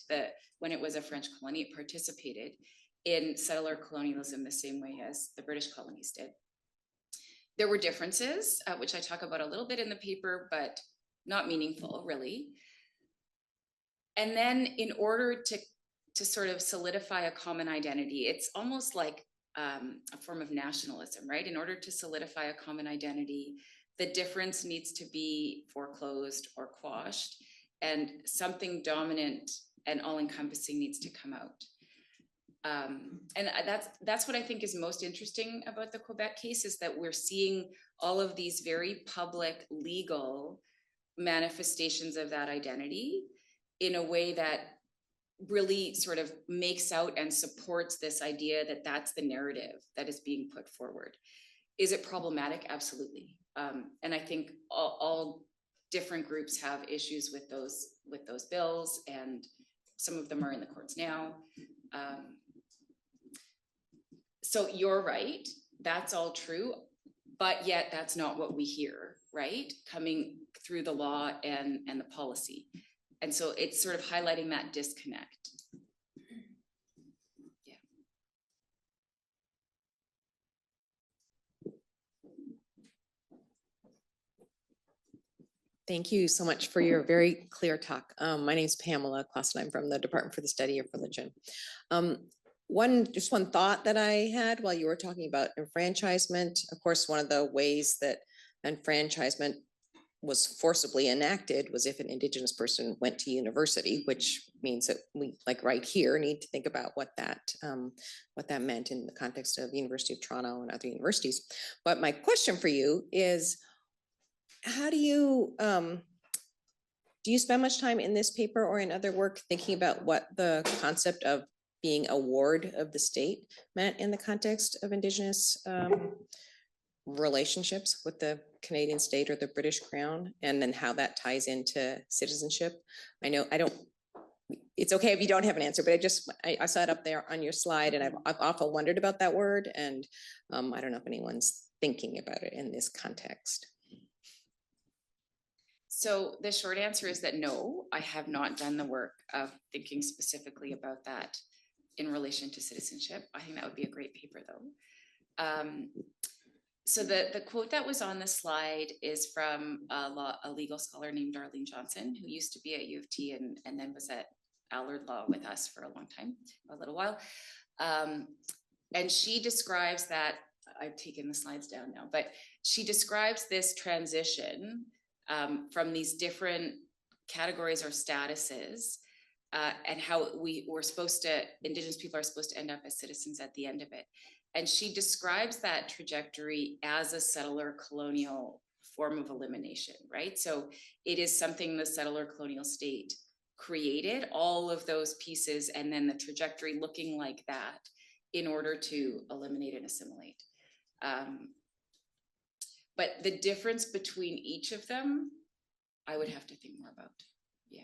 when it was a French colony, it participated in settler colonialism the same way as the British colonies did. There were differences, which I talk about a little bit in the paper, but not meaningful, really. And then in order to sort of solidify a common identity, it's almost like a form of nationalism, right? In order to solidify a common identity, the difference needs to be foreclosed or quashed, and something dominant and all-encompassing needs to come out. And that's what I think is most interesting about the Quebec case, is that we're seeing all of these very public legal manifestations of that identity in a way that really sort of makes out and supports this idea that that's the narrative that is being put forward. Is it problematic? Absolutely. And I think all different groups have issues with those bills, and some of them are in the courts now. So you're right, that's all true, but yet that's not what we hear, right? Coming through the law and the policy. And so it's sort of highlighting that disconnect. Yeah. Thank you so much for your very clear talk. My name is Pamela Clausen. I'm from the Department for the Study of Religion. Just one thought that I had while you were talking about enfranchisement. Of course, one of the ways that enfranchisement was forcibly enacted was if an Indigenous person went to university, which means that we, like right here, need to think about what that meant in the context of the University of Toronto and other universities. But my question for you is, how do you spend much time in this paper or in other work thinking about what the concept of being a ward of the state meant in the context of Indigenous relationships with the Canadian state or the British Crown, and then how that ties into citizenship? It's okay if you don't have an answer, but I saw it up there on your slide, and I've often wondered about that word, and I don't know if anyone's thinking about it in this context. So the short answer is that no, I have not done the work of thinking specifically about that in relation to citizenship. I think that would be a great paper though. So the quote that was on the slide is from a legal scholar named Darlene Johnson, who used to be at U of T and then was at Allard Law with us for a long time, a little while. And she describes that, I've taken the slides down now, but she describes this transition from these different categories or statuses and how Indigenous people are supposed to end up as citizens at the end of it. And she describes that trajectory as a settler colonial form of elimination, right? So it is something the settler colonial state created, all of those pieces, and then the trajectory looking like that in order to eliminate and assimilate. But the difference between each of them, I would have to think more about. Yeah.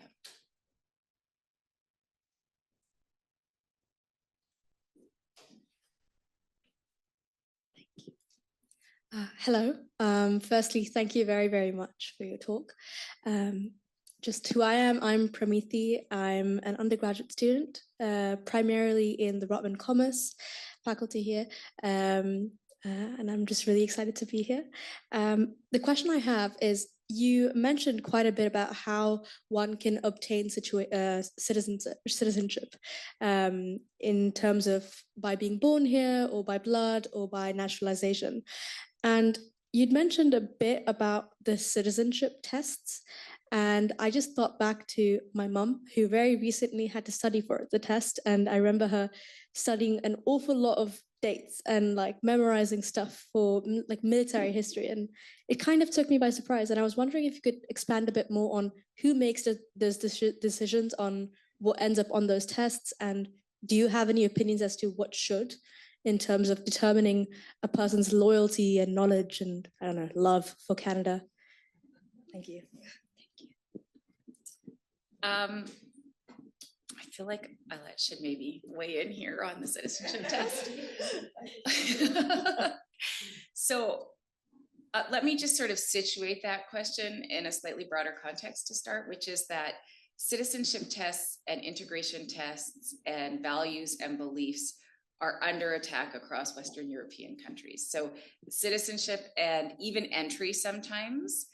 Hello. Firstly, thank you very, very much for your talk. Just who I am, I'm Pramithi. I'm an undergraduate student, primarily in the Rotman Commerce faculty here. And I'm just really excited to be here. The question I have is, you mentioned quite a bit about how one can obtain citizenship in terms of by being born here or by blood or by naturalization. And you'd mentioned a bit about the citizenship tests. And I just thought back to my mum, who very recently had to study for the test. And I remember her studying an awful lot of dates and like memorizing stuff for like military history. And it kind of took me by surprise. And I was wondering if you could expand a bit more on who makes those decisions on what ends up on those tests. And do you have any opinions as to what should, in terms of determining a person's loyalty and knowledge and, I don't know, love for Canada? Thank you. I feel like Alet should maybe weigh in here on the citizenship test. So let me just sort of situate that question in a slightly broader context to start, which is that citizenship tests and integration tests and values and beliefs are under attack across Western European countries. So citizenship and even entry sometimes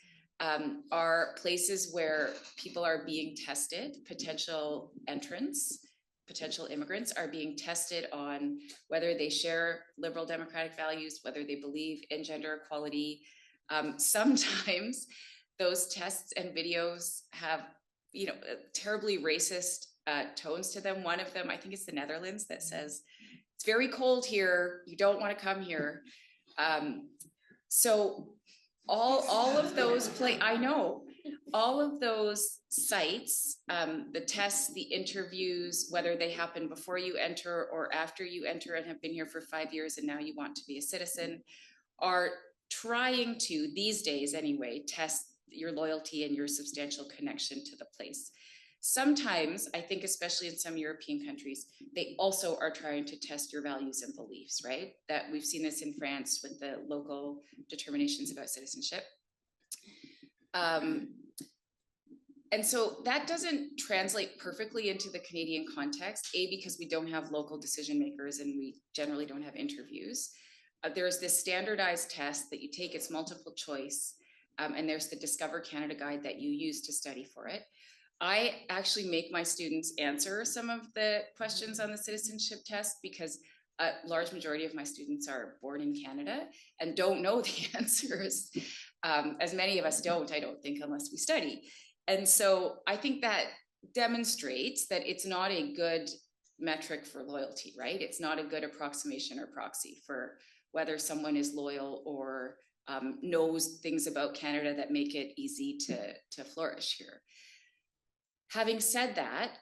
are places where people are being tested, potential entrants, potential immigrants are being tested on whether they share liberal democratic values, whether they believe in gender equality. Sometimes those tests and videos have, terribly racist tones to them. One of them, I think it's the Netherlands, that says, "It's very cold here, you don't want to come here." So all of those all of those sites, the tests, the interviews, whether they happen before you enter or after you enter and have been here for 5 years and now you want to be a citizen, are trying to, these days anyway, test your loyalty and your substantial connection to the place. Sometimes, I think especially in some European countries, they also are trying to test your values and beliefs, right? That we've seen this in France with the local determinations about citizenship. And so that doesn't translate perfectly into the Canadian context, because we don't have local decision makers and we generally don't have interviews. There's this standardized test that you take, it's multiple choice, and there's the Discover Canada guide that you use to study for it. I actually make my students answer some of the questions on the citizenship test because a large majority of my students are born in Canada and don't know the answers. As many of us don't, I don't think, unless we study. And so I think that demonstrates that it's not a good metric for loyalty, right? It's not a good approximation or proxy for whether someone is loyal or knows things about Canada that make it easy to flourish here. Having said that,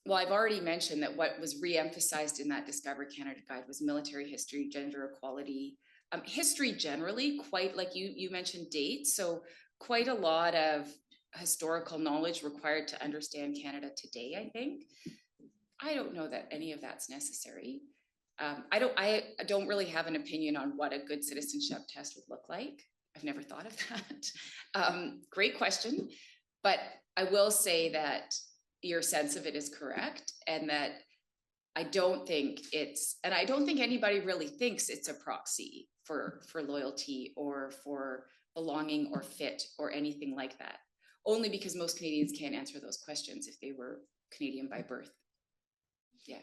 well, I've already mentioned that what was re-emphasized in that Discover Canada guide was military history, gender equality, history generally, quite like you mentioned dates. So quite a lot of historical knowledge required to understand Canada today, I think. I don't know that any of that's necessary. I don't really have an opinion on what a good citizenship test would look like. I've never thought of that. Great question. But I will say that your sense of it is correct, and that I don't think anybody really thinks it's a proxy for loyalty or for belonging or fit or anything like that. Only because most Canadians can't answer those questions if they were Canadian by birth. Yeah.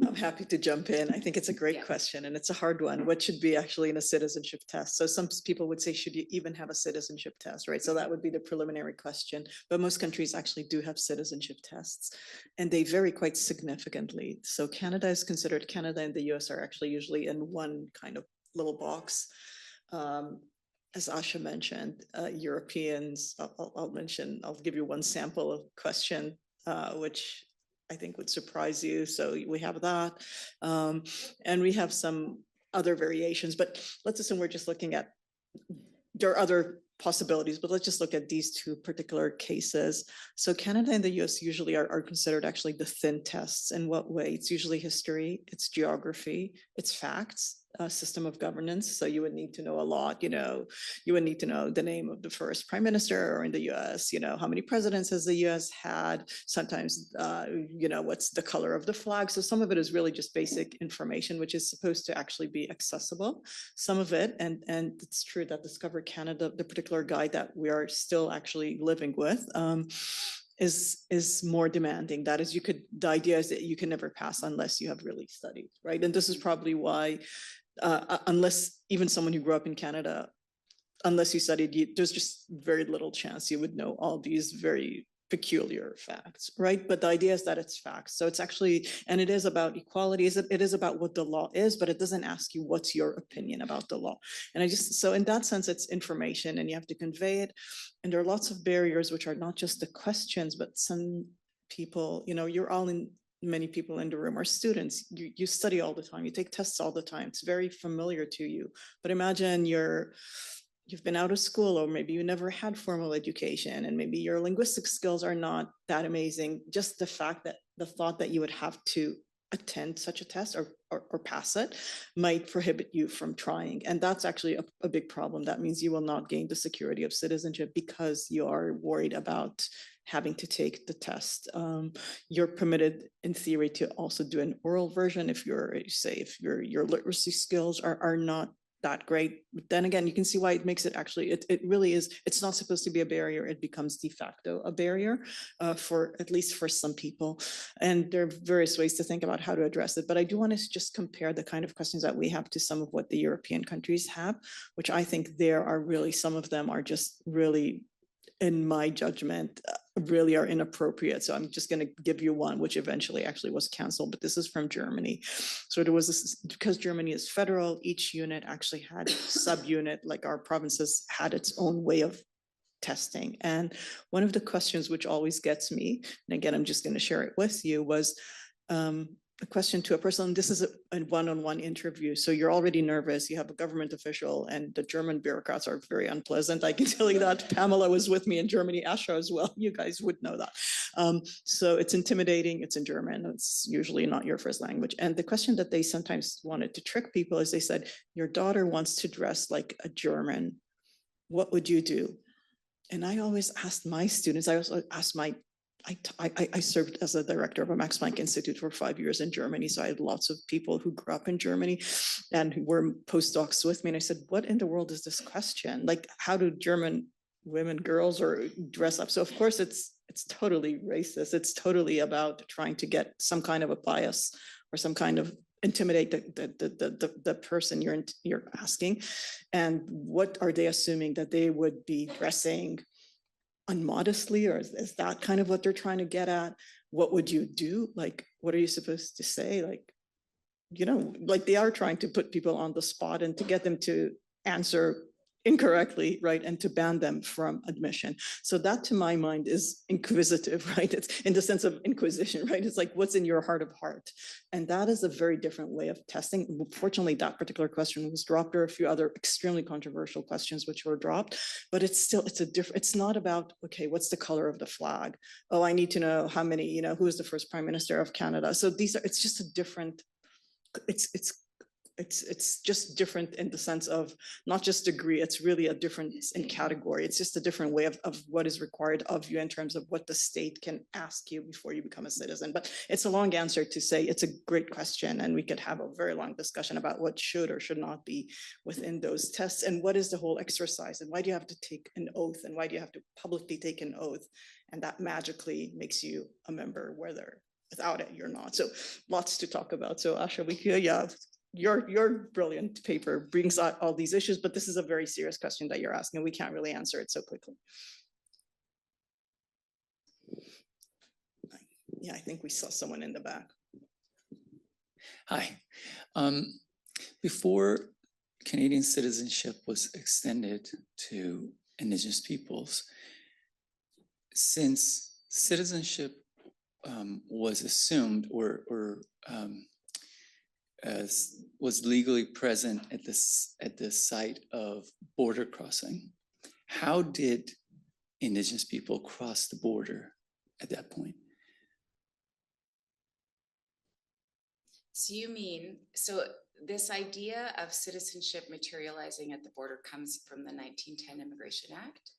I'm happy to jump in. I think it's a great Yeah. question and it's a hard one. What should be actually in a citizenship test? So some people would say, should you even have a citizenship test, right? So that would be the preliminary question. But most countries actually do have citizenship tests and they vary quite significantly. So Canada and the US are actually usually in one kind of little box. As Asha mentioned, Europeans, I'll give you one sample of question, which I think would surprise you. So we have that. And we have some other variations, but let's assume we're just looking at, there are other possibilities, but let's just look at these two particular cases. So Canada and the US usually are considered actually the thin tests. In what way? It's usually history, it's geography, it's facts, system of governance. So you would need to know a lot, you would need to know the name of the first prime minister, or in the US, how many presidents has the US had, sometimes, what's the color of the flag. So some of it is really just basic information, which is supposed to actually be accessible. Some of it, and it's true that Discover Canada, the particular guide that we are still actually living with, is more demanding. That is, the idea is that you can never pass unless you have really studied, right? And this is probably why, unless even someone who grew up in Canada, unless you studied, there's just very little chance you would know all these very peculiar facts, right? But the idea is that it's facts. So it's actually, and it is about equality, it is about what the law is, but it doesn't ask you what's your opinion about the law. And so in that sense, it's information and you have to convey it. And there are lots of barriers, which are not just the questions, but some people, you're all in, many people in the room are students. You study all the time, you take tests all the time. It's very familiar to you. But imagine you've been out of school, or maybe you never had formal education, and maybe your linguistic skills are not that amazing. Just the thought that you would have to attend such a test or pass it might prohibit you from trying. And that's actually a big problem. That means you will not gain the security of citizenship because you are worried about having to take the test. You're permitted in theory to also do an oral version if your literacy skills are not that great. But then again, you can see why it makes it actually, it really is, it's not supposed to be a barrier. It becomes de facto a barrier for, at least for some people. And there are various ways to think about how to address it. But I do want to just compare the kind of questions that we have to some of what the European countries have, which I think there are really, some of them are just really, in my judgment, really are inappropriate. So I'm just going to give you one, which eventually actually was canceled, but this is from Germany. So there was this, because Germany is federal, each unit actually had a subunit, like our provinces had its own way of testing. And one of the questions which always gets me, and again, I'm just going to share it with you, was a question to a person. This is a one-on-one interview. So you're already nervous. You have a government official, and the German bureaucrats are very unpleasant. I can tell you that. Pamela was with me in Germany, Asha as well. You guys would know that. So it's intimidating. It's in German. It's usually not your first language. And the question that they sometimes wanted to trick people is they said, your daughter wants to dress like a German. What would you do? And I always asked my students, I also asked I served as a director of a Max Planck Institute for 5 years in Germany. So I had lots of people who grew up in Germany and who were postdocs with me. And I said, what in the world is this question? Like, how do German women, girls, or dress up? So of course it's totally racist. It's totally about trying to get some kind of a bias or some kind of intimidate the person you're asking. And what are they assuming, that they would be dressing unmodestly, or is that kind of what they're trying to get at? What would you do? Like, what are you supposed to say? Like, like they are trying to put people on the spot and to get them to answer incorrectly, right? And to ban them from admission. So that, to my mind, is inquisitive, right? It's in the sense of inquisition, right? It's like, what's in your heart of heart? And that is a very different way of testing. Fortunately, that particular question was dropped. There are a few other extremely controversial questions which were dropped, but it's not about, okay, what's the color of the flag? Oh, I need to know how many, who is the first prime minister of Canada? So it's just a different, it's it's just different in the sense of not just degree, it's really a difference in category. It's just a different way of what is required of you in terms of what the state can ask you before you become a citizen. But it's a long answer to say it's a great question, and we could have a very long discussion about what should or should not be within those tests, and what is the whole exercise, and why do you have to take an oath, and why do you have to publicly take an oath, and that magically makes you a member, whether without it you're not. So lots to talk about. So Asha, we could, yeah, your brilliant paper brings out all these issues, but this is a very serious question that you're asking. We can't really answer it so quickly. Yeah, I think we saw someone in the back. Hi. Before Canadian citizenship was extended to Indigenous peoples, since citizenship was assumed or was legally present at the site of border crossing, how did Indigenous people cross the border at that point? So you mean, so this idea of citizenship materializing at the border comes from the 1910 Immigration Act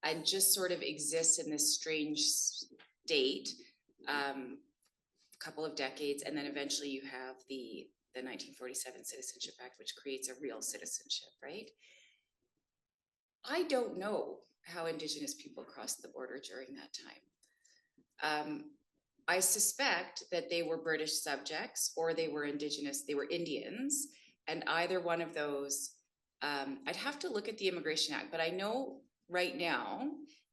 and just sort of exists in this strange state, couple of decades, and then eventually you have the 1947 Citizenship Act, which creates a real citizenship, right? I don't know how Indigenous people crossed the border during that time. I suspect that they were British subjects or they were Indigenous, they were Indians, and either one of those, I'd have to look at the Immigration Act, but I know right now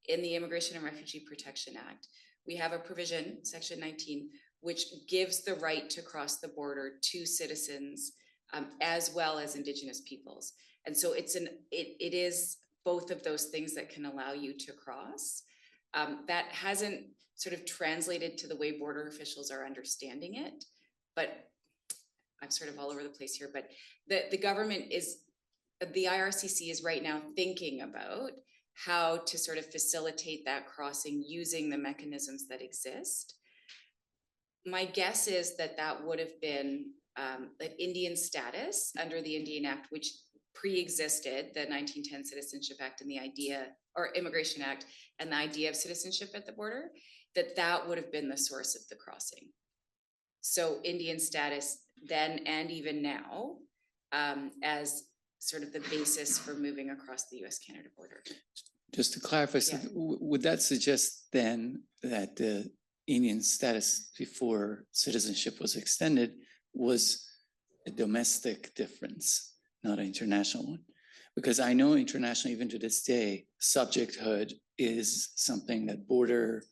in the Immigration and Refugee Protection Act, we have a provision, Section 19, which gives the right to cross the border to citizens as well as Indigenous peoples. And so it is both of those things that can allow you to cross. That hasn't sort of translated to the way border officials are understanding it, but I'm sort of all over the place here, but the government is, the IRCC is right now thinking about how to sort of facilitate that crossing using the mechanisms that exist. My guess is that that would have been an Indian status under the Indian Act, which pre-existed the 1910 Citizenship Act and the idea, or Immigration Act, and the idea of citizenship at the border, that would have been the source of the crossing. So Indian status then and even now as sort of the basis for moving across the US-Canada border. Just to clarify, so Yeah. would that suggest then that the Indian status before citizenship was extended was a domestic difference, not an international one? Because I know internationally, even to this day, subjecthood is something that border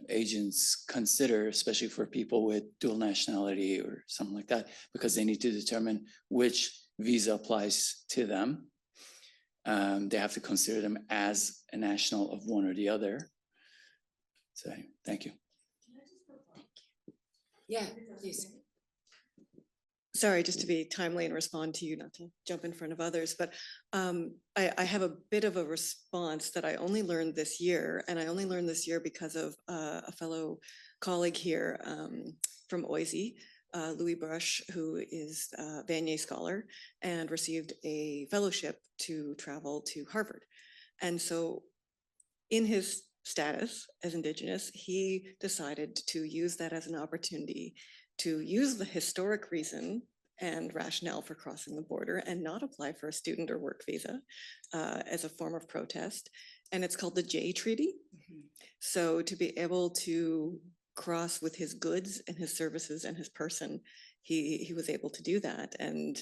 agents consider, especially for people with dual nationality or something like that, because they need to determine which visa applies to them. They have to consider them as a national of one or the other. So thank you. Yeah, please. Sorry, just to be timely and respond to you, not to jump in front of others, but I have a bit of a response that I only learned this year, and I only learned this year because of a fellow colleague here from OISE, Louis Brush, who is a Vanier scholar and received a fellowship to travel to Harvard. And so in his status as Indigenous, he decided to use that as an opportunity to use the historic reason and rationale for crossing the border and not apply for a student or work visa as a form of protest. And it's called the Jay Treaty. Mm-hmm. So to be able to cross with his goods and his services and his person, he was able to do that. And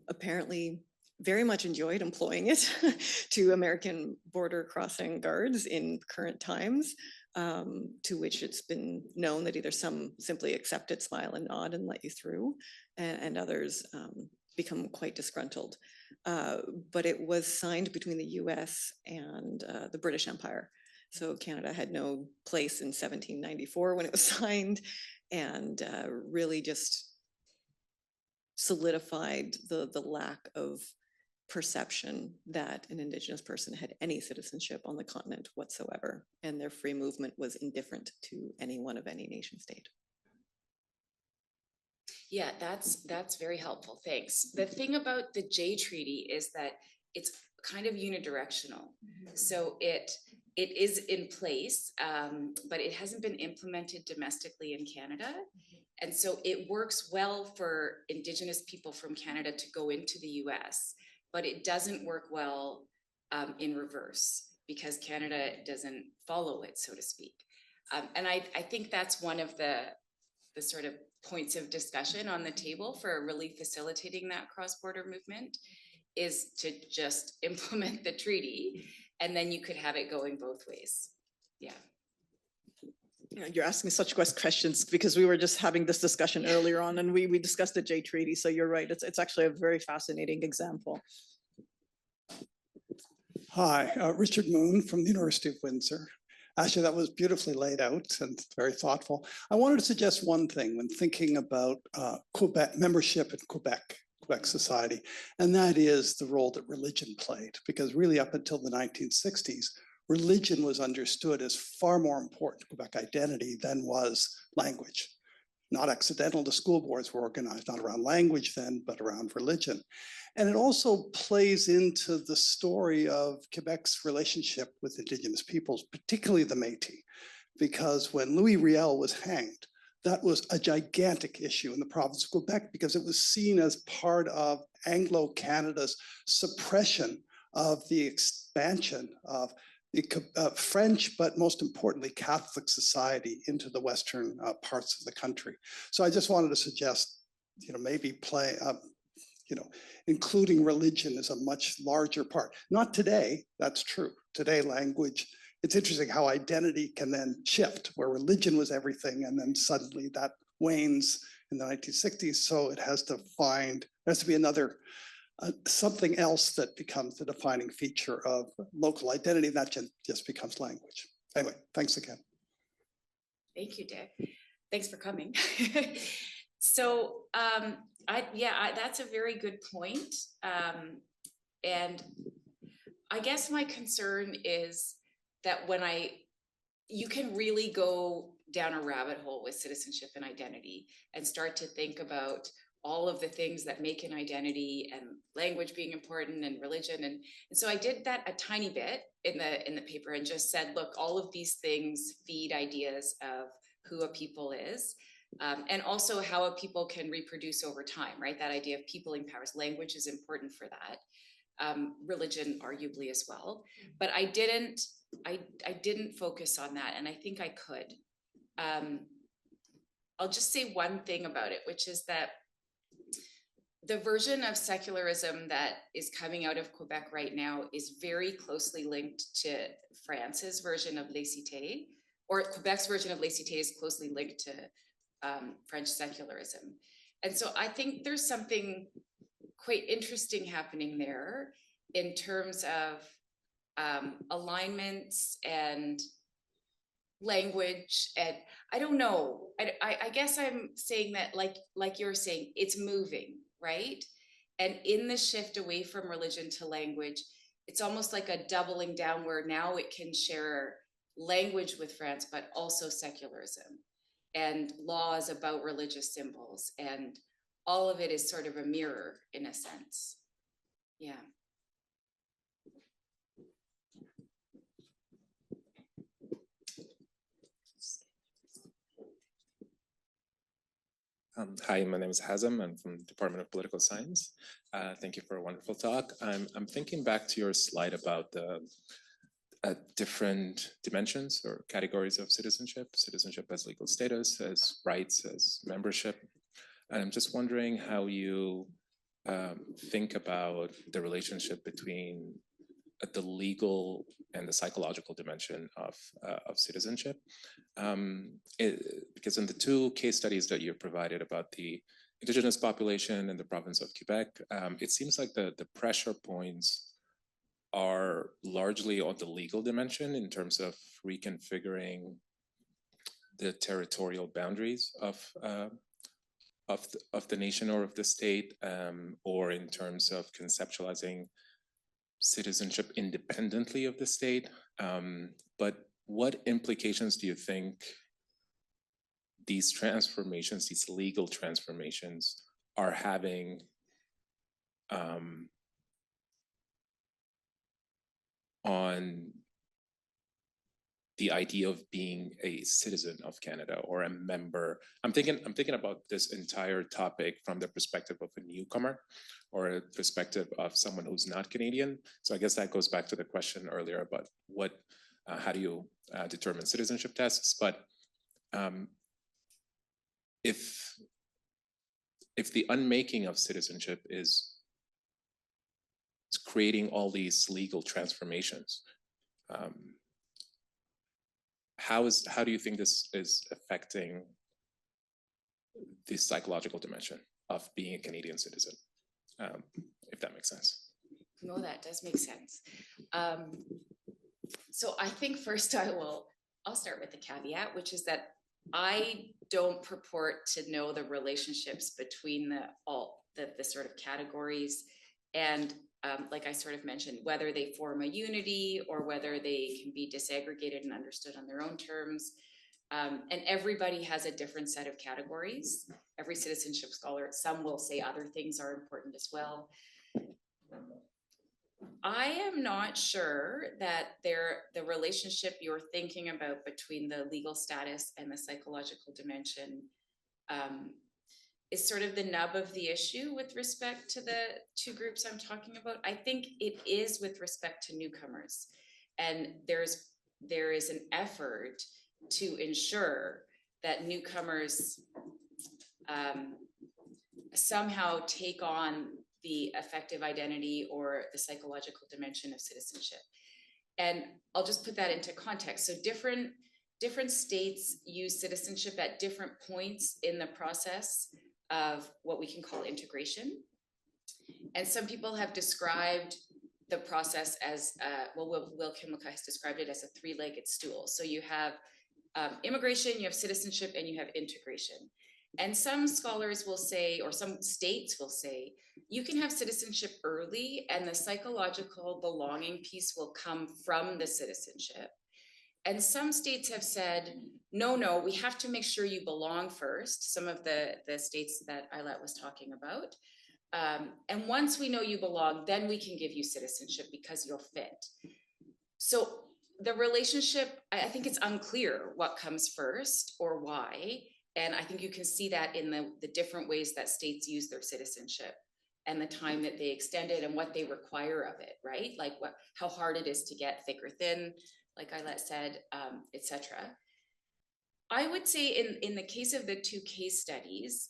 apparently very much enjoyed employing it to American border crossing guards in current times, to which it's been known that either some simply accept it, smile and nod and let you through, and others become quite disgruntled. But it was signed between the US and the British Empire. So Canada had no place in 1794 when it was signed, and really just solidified the lack of perception that an Indigenous person had any citizenship on the continent whatsoever, and their free movement was indifferent to anyone of any nation state. Yeah, that's very helpful. Thanks. The thing about the J Treaty is that it's kind of unidirectional. So it is in place, but it hasn't been implemented domestically in Canada. And so it works well for Indigenous people from Canada to go into the US, but it doesn't work well in reverse because Canada doesn't follow it, so to speak. And I think that's one of the sort of points of discussion on the table for really facilitating that cross-border movement is to just implement the treaty, and then you could have it going both ways. Yeah. You know, you're asking such questions because we were just having this discussion earlier on, and we discussed the J Treaty. So you're right. It's actually a very fascinating example. Hi, Richard Moon from the University of Windsor. Actually, that was beautifully laid out and very thoughtful. I wanted to suggest one thing when thinking about Quebec membership in Quebec society, and that is the role that religion played. Because really up until the 1960s, religion was understood as far more important to Quebec identity than was language. Not accidental, the school boards were organized not around language then, but around religion. And it also plays into the story of Quebec's relationship with Indigenous peoples, particularly the Métis, because when Louis Riel was hanged, that was a gigantic issue in the province of Quebec because it was seen as part of Anglo-Canada's suppression of the expansion of the French, but most importantly, Catholic society into the Western parts of the country. So I just wanted to suggest, maybe including religion is a much larger part. Not today, that's true. Today, language, it's interesting how identity can then shift, where religion was everything, and then suddenly that wanes in the 1960s. So it has to be another, something else that becomes the defining feature of local identity, that just becomes language. Anyway, thanks again. Thank you, Dick. Thanks for coming. So that's a very good point. And I guess my concern is that you can really go down a rabbit hole with citizenship and identity and start to think about all of the things that make an identity, and language being important, and religion. And so I did that a tiny bit in the paper and just said, look, all of these things feed ideas of who a people is. And also how a people can reproduce over time, right? That idea of peopling powers. Language is important for that. Religion, arguably, as well. But I didn't focus on that, and I think I could. I'll just say one thing about it, which is that the version of secularism that is coming out of Quebec right now is very closely linked to France's version of laïcité, or Quebec's version of laïcité is closely linked to French secularism. And so I think there's something quite interesting happening there in terms of alignments and language. And I don't know, I guess I'm saying that like you're saying, it's moving, right? And in the shift away from religion to language, it's almost like a doubling down where now it can share language with France, but also secularism and laws about religious symbols. And all of it is sort of a mirror in a sense. Yeah. Hi, my name is Hazem. I'm from the Department of Political Science. Thank you for a wonderful talk. I'm thinking back to your slide about the different dimensions or categories of citizenship as legal status, as rights, as membership. And I'm just wondering how you think about the relationship between the legal and the psychological dimension of citizenship. Because in the two case studies that you provided about the Indigenous population in the province of Quebec, it seems like the pressure points are largely on the legal dimension in terms of reconfiguring the territorial boundaries of the nation or of the state, or in terms of conceptualizing citizenship independently of the state. But what implications do you think these transformations, these legal transformations, are having on the idea of being a citizen of Canada or a member. I'm thinking about this entire topic from the perspective of a newcomer or a perspective of someone who's not Canadian. So I guess that goes back to the question earlier about how do you determine citizenship tests? But if the unmaking of citizenship is creating all these legal transformations, how do you think this is affecting the psychological dimension of being a Canadian citizen, if that makes sense? No, that does make sense. So I think first I'll start with the caveat, which is that I don't purport to know the relationships between the sort of categories, and like I sort of mentioned, whether they form a unity or whether they can be disaggregated and understood on their own terms. And everybody has a different set of categories. Every citizenship scholar, some will say other things are important as well. I am not sure that the relationship you're thinking about between the legal status and the psychological dimension is sort of the nub of the issue with respect to the two groups I'm talking about. I think it is with respect to newcomers, and there is an effort to ensure that newcomers somehow take on the affective identity or the psychological dimension of citizenship. And I'll just put that into context. So different states use citizenship at different points in the process of what we can call integration. And some people have described the process as, Will Kimlicka has described it as a three-legged stool. So you have immigration, you have citizenship, and you have integration. And some scholars will say, or some states will say, you can have citizenship early and the psychological belonging piece will come from the citizenship. And some states have said, no, we have to make sure you belong first. Some of the states that Ailette was talking about. And once we know you belong, then we can give you citizenship because you'll fit. So the relationship, I think it's unclear what comes first or why. And I think you can see that in the different ways that states use their citizenship and the time that they extend it and what they require of it, right? Like how hard it is to get, thick or thin, like Ailette said, etc. I would say in the case of the two case studies,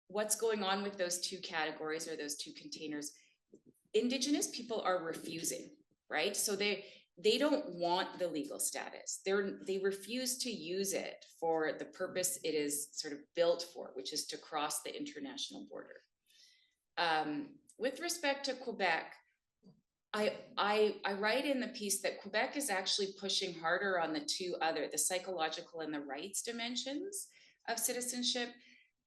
what's going on with those two categories or those two containers, Indigenous people are refusing, right? So they don't want the legal status. They refuse to use it for the purpose it is sort of built for, which is to cross the international border. With respect to Quebec, I write in the piece that Quebec is actually pushing harder on the psychological and the rights dimensions of citizenship,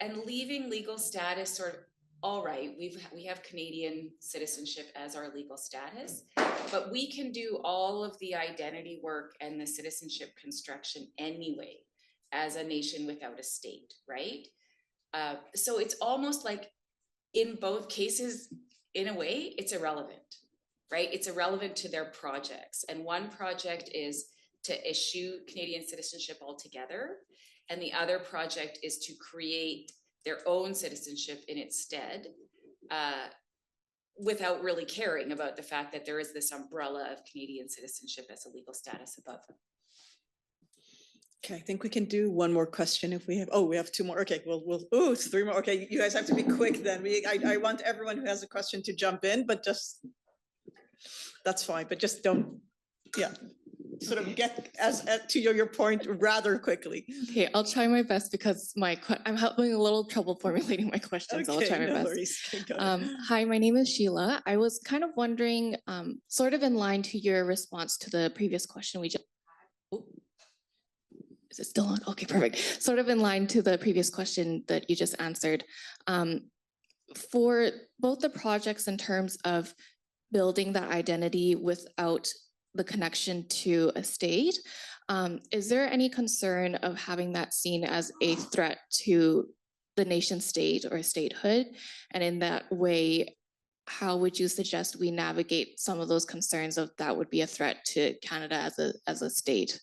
and leaving legal status sort of, all right, we have Canadian citizenship as our legal status, but we can do all of the identity work and the citizenship construction anyway as a nation without a state, right? So it's almost like in both cases, in a way, it's irrelevant, right? It's irrelevant to their projects. And one project is to issue Canadian citizenship altogether, and the other project is to create their own citizenship in its stead, without really caring about the fact that there is this umbrella of Canadian citizenship as a legal status above them. Okay, I think we can do one more question if we have, we have two more. Okay, it's three more. Okay, you guys have to be quick then. I want everyone who has a question to jump in, but that's fine, but just don't, sort of get to your point rather quickly. Okay, I'll try my best because I'm having a little trouble formulating my questions. I'll try my best. Worries. Go ahead. Hi, my name is Sheila. I was kind of wondering, sort of in line to your response to the previous question we just had. Is it still on? Okay, perfect. Sort of in line to the previous question that you just answered. For both the projects in terms of building that identity without the connection to a state. Is there any concern of having that seen as a threat to the nation state or statehood? And in that way, how would you suggest we navigate some of those concerns of that would be a threat to Canada as a state?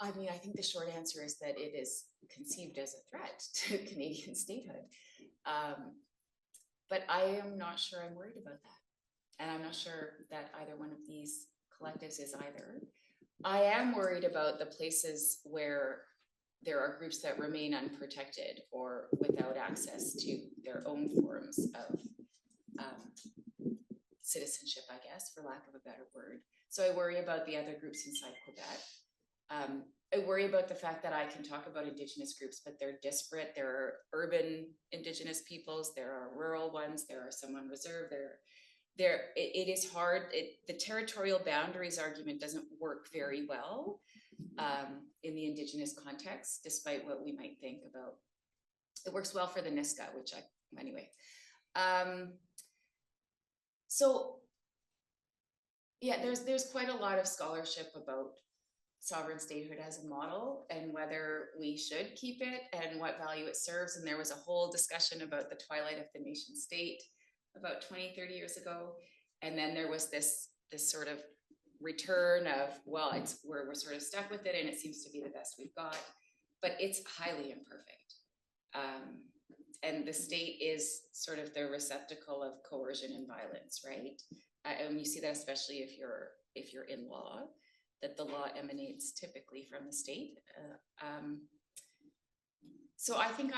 I mean, I think the short answer is that it is conceived as a threat to Canadian statehood. But I am not sure I'm worried about that. And I'm not sure that either one of these collectives is either. I am worried about the places where there are groups that remain unprotected or without access to their own forms of citizenship, I guess, for lack of a better word. So I worry about the other groups inside Quebec. I worry about the fact that I can talk about Indigenous groups, but they're disparate. There are urban Indigenous peoples, there are rural ones, there are some on reserve, it is hard. The territorial boundaries argument doesn't work very well in the Indigenous context, despite what we might think about. It works well for the Niska, anyway. So yeah, there's quite a lot of scholarship about sovereign statehood as a model and whether we should keep it and what value it serves. And there was a whole discussion about the twilight of the nation state about 20, 30 years ago. And then there was this sort of return of, well, we're sort of stuck with it and it seems to be the best we've got, but it's highly imperfect. And the state is sort of the receptacle of coercion and violence, right? And you see that especially if you're in law, that the law emanates typically from the state. So I think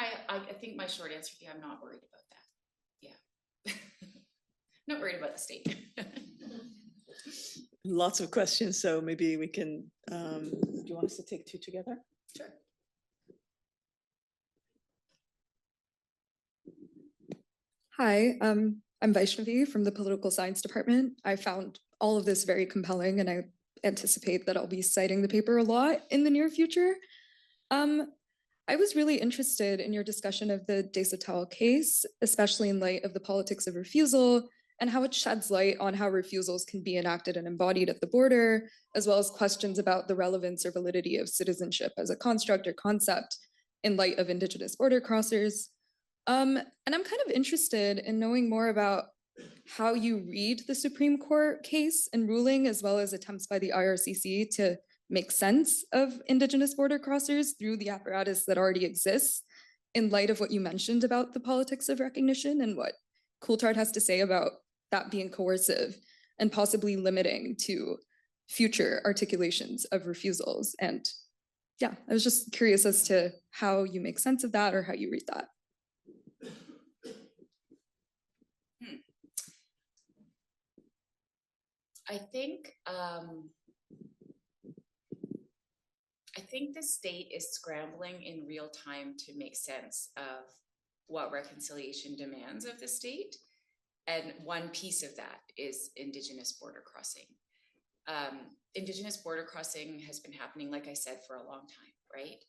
my short answer to you, I'm not worried about that. Yeah. Not worried about the state. Lots of questions, so maybe we can, do you want us to take two together? Sure. Hi, I'm Vaishnavi from the Political Science Department. I found all of this very compelling and I anticipate that I'll be citing the paper a lot in the near future. I was really interested in your discussion of the Desautels case, especially in light of the politics of refusal and how it sheds light on how refusals can be enacted and embodied at the border, as well as questions about the relevance or validity of citizenship as a construct or concept in light of Indigenous border crossers. And I'm kind of interested in knowing more about how you read the Supreme Court case and ruling, as well as attempts by the IRCC to make sense of Indigenous border crossers through the apparatus that already exists, in light of what you mentioned about the politics of recognition and what Coulthard has to say about that being coercive and possibly limiting to future articulations of refusals. And yeah, I was just curious as to how you make sense of that or how you read that. I think the state is scrambling in real time to make sense of what reconciliation demands of the state. And one piece of that is Indigenous border crossing. Indigenous border crossing has been happening, like I said, for a long time, right?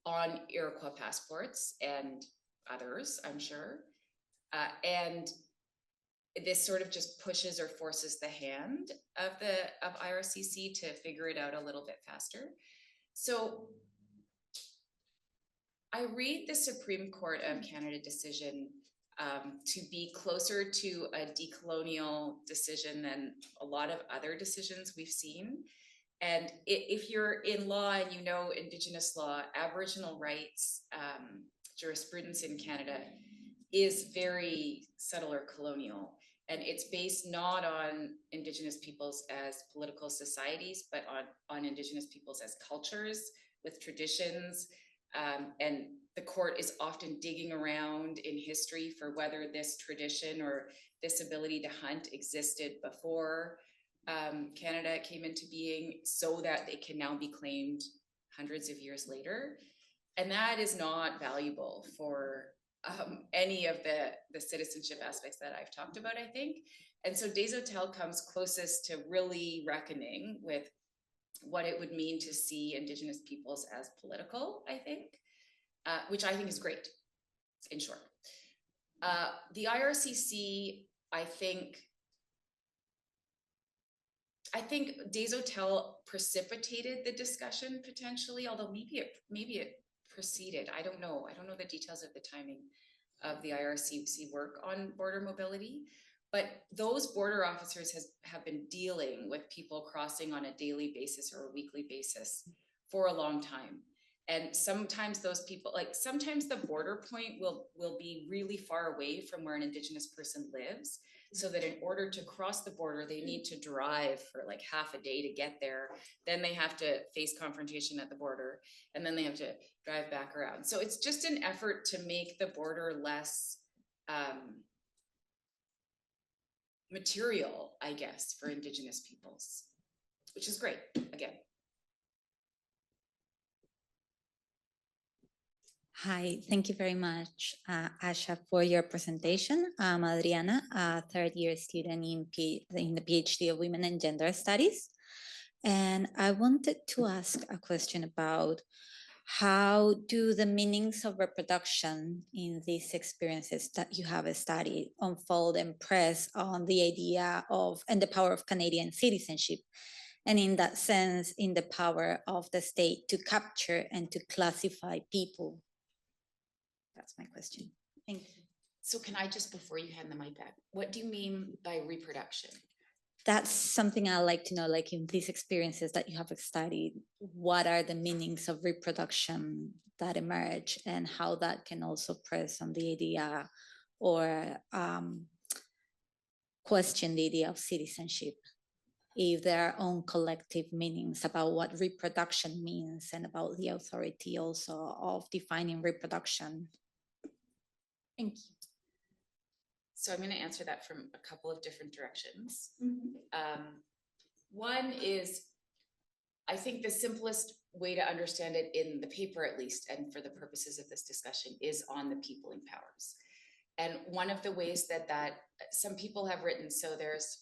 On Iroquois passports and others, I'm sure. And this sort of just pushes or forces the hand of IRCC to figure it out a little bit faster. So I read the Supreme Court of Canada decision to be closer to a decolonial decision than a lot of other decisions we've seen. And if you're in law and you know Indigenous law, Aboriginal rights jurisprudence in Canada is very settler colonial. And it's based not on Indigenous peoples as political societies, but on Indigenous peoples as cultures with traditions. And the court is often digging around in history for whether this tradition or this ability to hunt existed before Canada came into being, so that it can now be claimed hundreds of years later. And that is not valuable for any of the citizenship aspects that I've talked about, I think. And so Desautels comes closest to really reckoning with what it would mean to see Indigenous peoples as political, I think, which I think is great, in short. The IRCC I think Des Hotels precipitated the discussion potentially, although maybe it preceded. I don't know. I don't know the details of the timing of the IRCC work on border mobility, but those border officers have been dealing with people crossing on a daily basis or a weekly basis for a long time. And sometimes those people, like sometimes the border point will be really far away from where an Indigenous person lives, so that in order to cross the border, they need to drive for like half a day to get there. Then they have to face confrontation at the border, and then they have to drive back around. So it's just an effort to make the border less material, I guess, for Indigenous peoples, which is great, again. Hi, thank you very much, Asha, for your presentation. I'm Adriana, a third-year student in the PhD of Women and Gender Studies. And I wanted to ask a question about how do the meanings of reproduction in these experiences that you have studied unfold and press on the idea of and the power of Canadian citizenship, and in that sense, in the power of the state to capture and to classify people? That's my question. Thank you. So can I just, before you hand the mic back, what do you mean by reproduction? That's something I like to know, like in these experiences that you have studied, what are the meanings of reproduction that emerge and how that can also press on the idea or question the idea of citizenship, if there are own collective meanings about what reproduction means and about the authority also of defining reproduction. Thank you. So I'm going to answer that from a couple of different directions. One is, I think the simplest way to understand it in the paper, at least, and for the purposes of this discussion, is on the peopling powers. And one of the ways that some people have written, so there's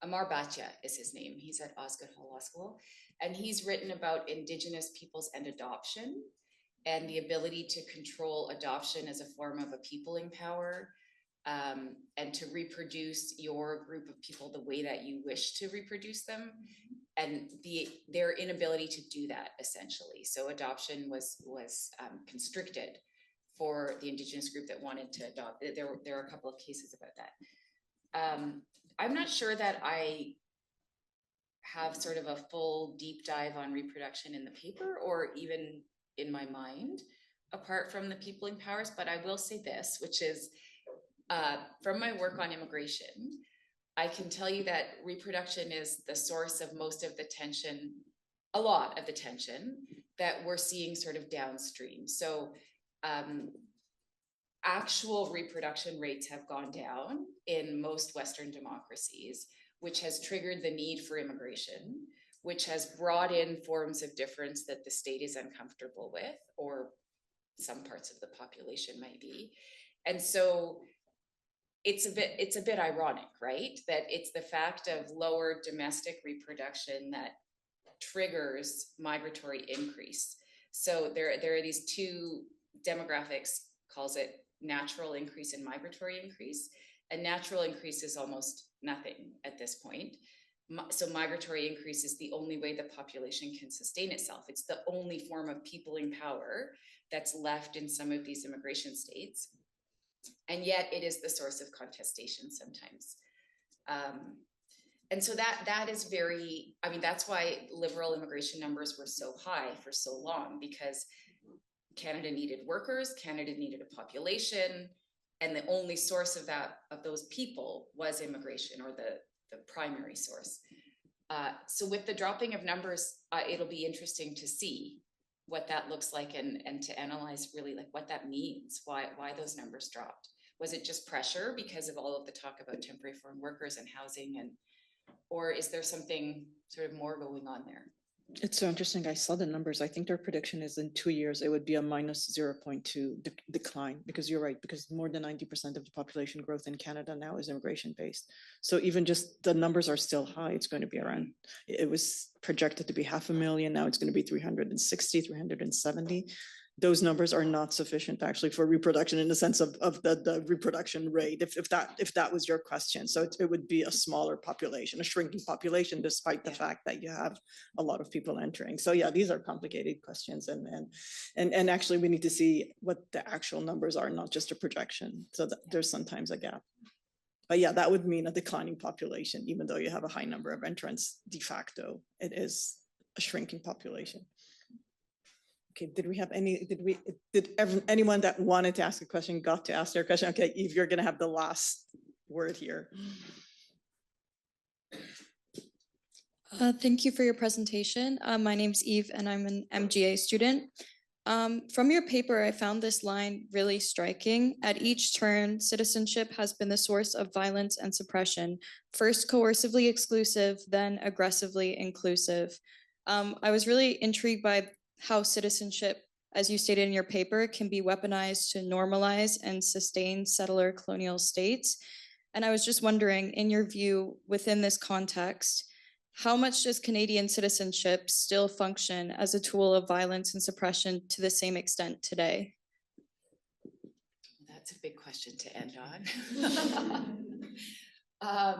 Amar Bhatia is his name. He's at Osgoode Hall Law School, and he's written about Indigenous peoples and adoption and the ability to control adoption as a form of a peopling power, and to reproduce your group of people the way that you wish to reproduce them, and their inability to do that, essentially. So adoption was constricted for the Indigenous group that wanted to adopt. There are a couple of cases about that. I'm not sure that I have sort of a full deep dive on reproduction in the paper or even in my mind, apart from the peopling powers, but I will say this, which is from my work on immigration, I can tell you that reproduction is the source of most of the tension, a lot of the tension that we're seeing sort of downstream. So actual reproduction rates have gone down in most Western democracies, which has triggered the need for immigration, which has brought in forms of difference that the state is uncomfortable with, or some parts of the population might be. And so it's a bit ironic, right? That it's the fact of lower domestic reproduction that triggers migratory increase. So there are these two demographics, calls it natural increase and migratory increase. And natural increase is almost nothing at this point. So migratory increase is the only way the population can sustain itself. It's the only form of peopling power that's left in some of these immigration states. And yet it is the source of contestation sometimes. And so that is very, I mean, that's why liberal immigration numbers were so high for so long, because Canada needed workers, Canada needed a population, and the only source of those people was immigration, or the primary source. So with the dropping of numbers, it'll be interesting to see what that looks like and to analyze really like what that means, why those numbers dropped. Was it just pressure because of all of the talk about temporary foreign workers and housing, or is there something sort of more going on there? It's so interesting. I saw the numbers. I think their prediction is in 2 years, it would be a minus 0.2 decline, because you're right, because more than 90% of the population growth in Canada now is immigration based. So even just the numbers are still high. It's going to be around, it was projected to be 500,000. Now it's going to be 360, 370. those numbers are not sufficient actually for reproduction in the sense of the reproduction rate, if that was your question. So it would be a smaller population, a shrinking population, despite the fact that you have a lot of people entering. So yeah, these are complicated questions, and actually we need to see what the actual numbers are, not just a projection. So there's sometimes a gap. But yeah, that would mean a declining population, even though you have a high number of entrants. De facto, it is a shrinking population. Okay, did we have anyone that wanted to ask a question got to ask their question? Okay, Eve, you're gonna have the last word here. Thank you for your presentation. My name's Eve and I'm an MGA student. From your paper, I found this line really striking. At each turn, citizenship has been the source of violence and suppression, first coercively exclusive, then aggressively inclusive. I was really intrigued by how citizenship, as you stated in your paper, can be weaponized to normalize and sustain settler colonial states. And I was just wondering, in your view, within this context, how much does Canadian citizenship still function as a tool of violence and suppression to the same extent today? That's a big question to end on. I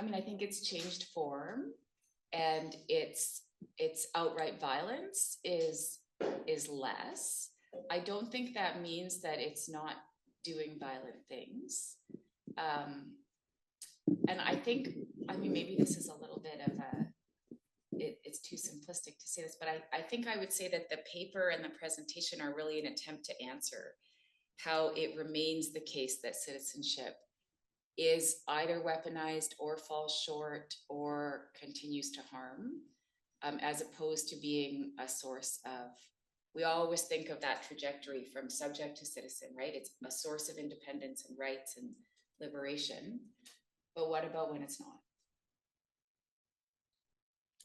mean, I think it's changed form, and it's outright violence is less. I don't think that means that it's not doing violent things. And I think, I mean, maybe this is a little bit of it's too simplistic to say this, but I think I would say that the paper and the presentation are really an attempt to answer how it remains the case that citizenship is either weaponized or falls short or continues to harm, as opposed to being a source of, we always think of that trajectory from subject to citizen, right? It's a source of independence and rights and liberation. But what about when it's not?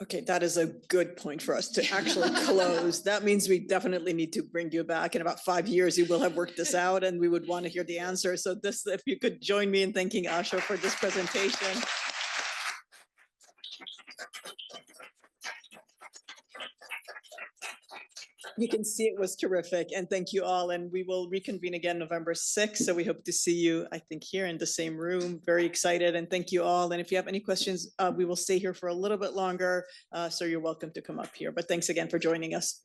Okay, that is a good point for us to actually close. That means we definitely need to bring you back in about 5 years. You will have worked this out and we would want to hear the answer. So this, if you could join me in thanking Asha for this presentation. You can see it was terrific, and thank you all. And we will reconvene again November 6th. So we hope to see you, I think, here in the same room. Very excited, and thank you all. And if you have any questions, we will stay here for a little bit longer. So you're welcome to come up here. But thanks again for joining us.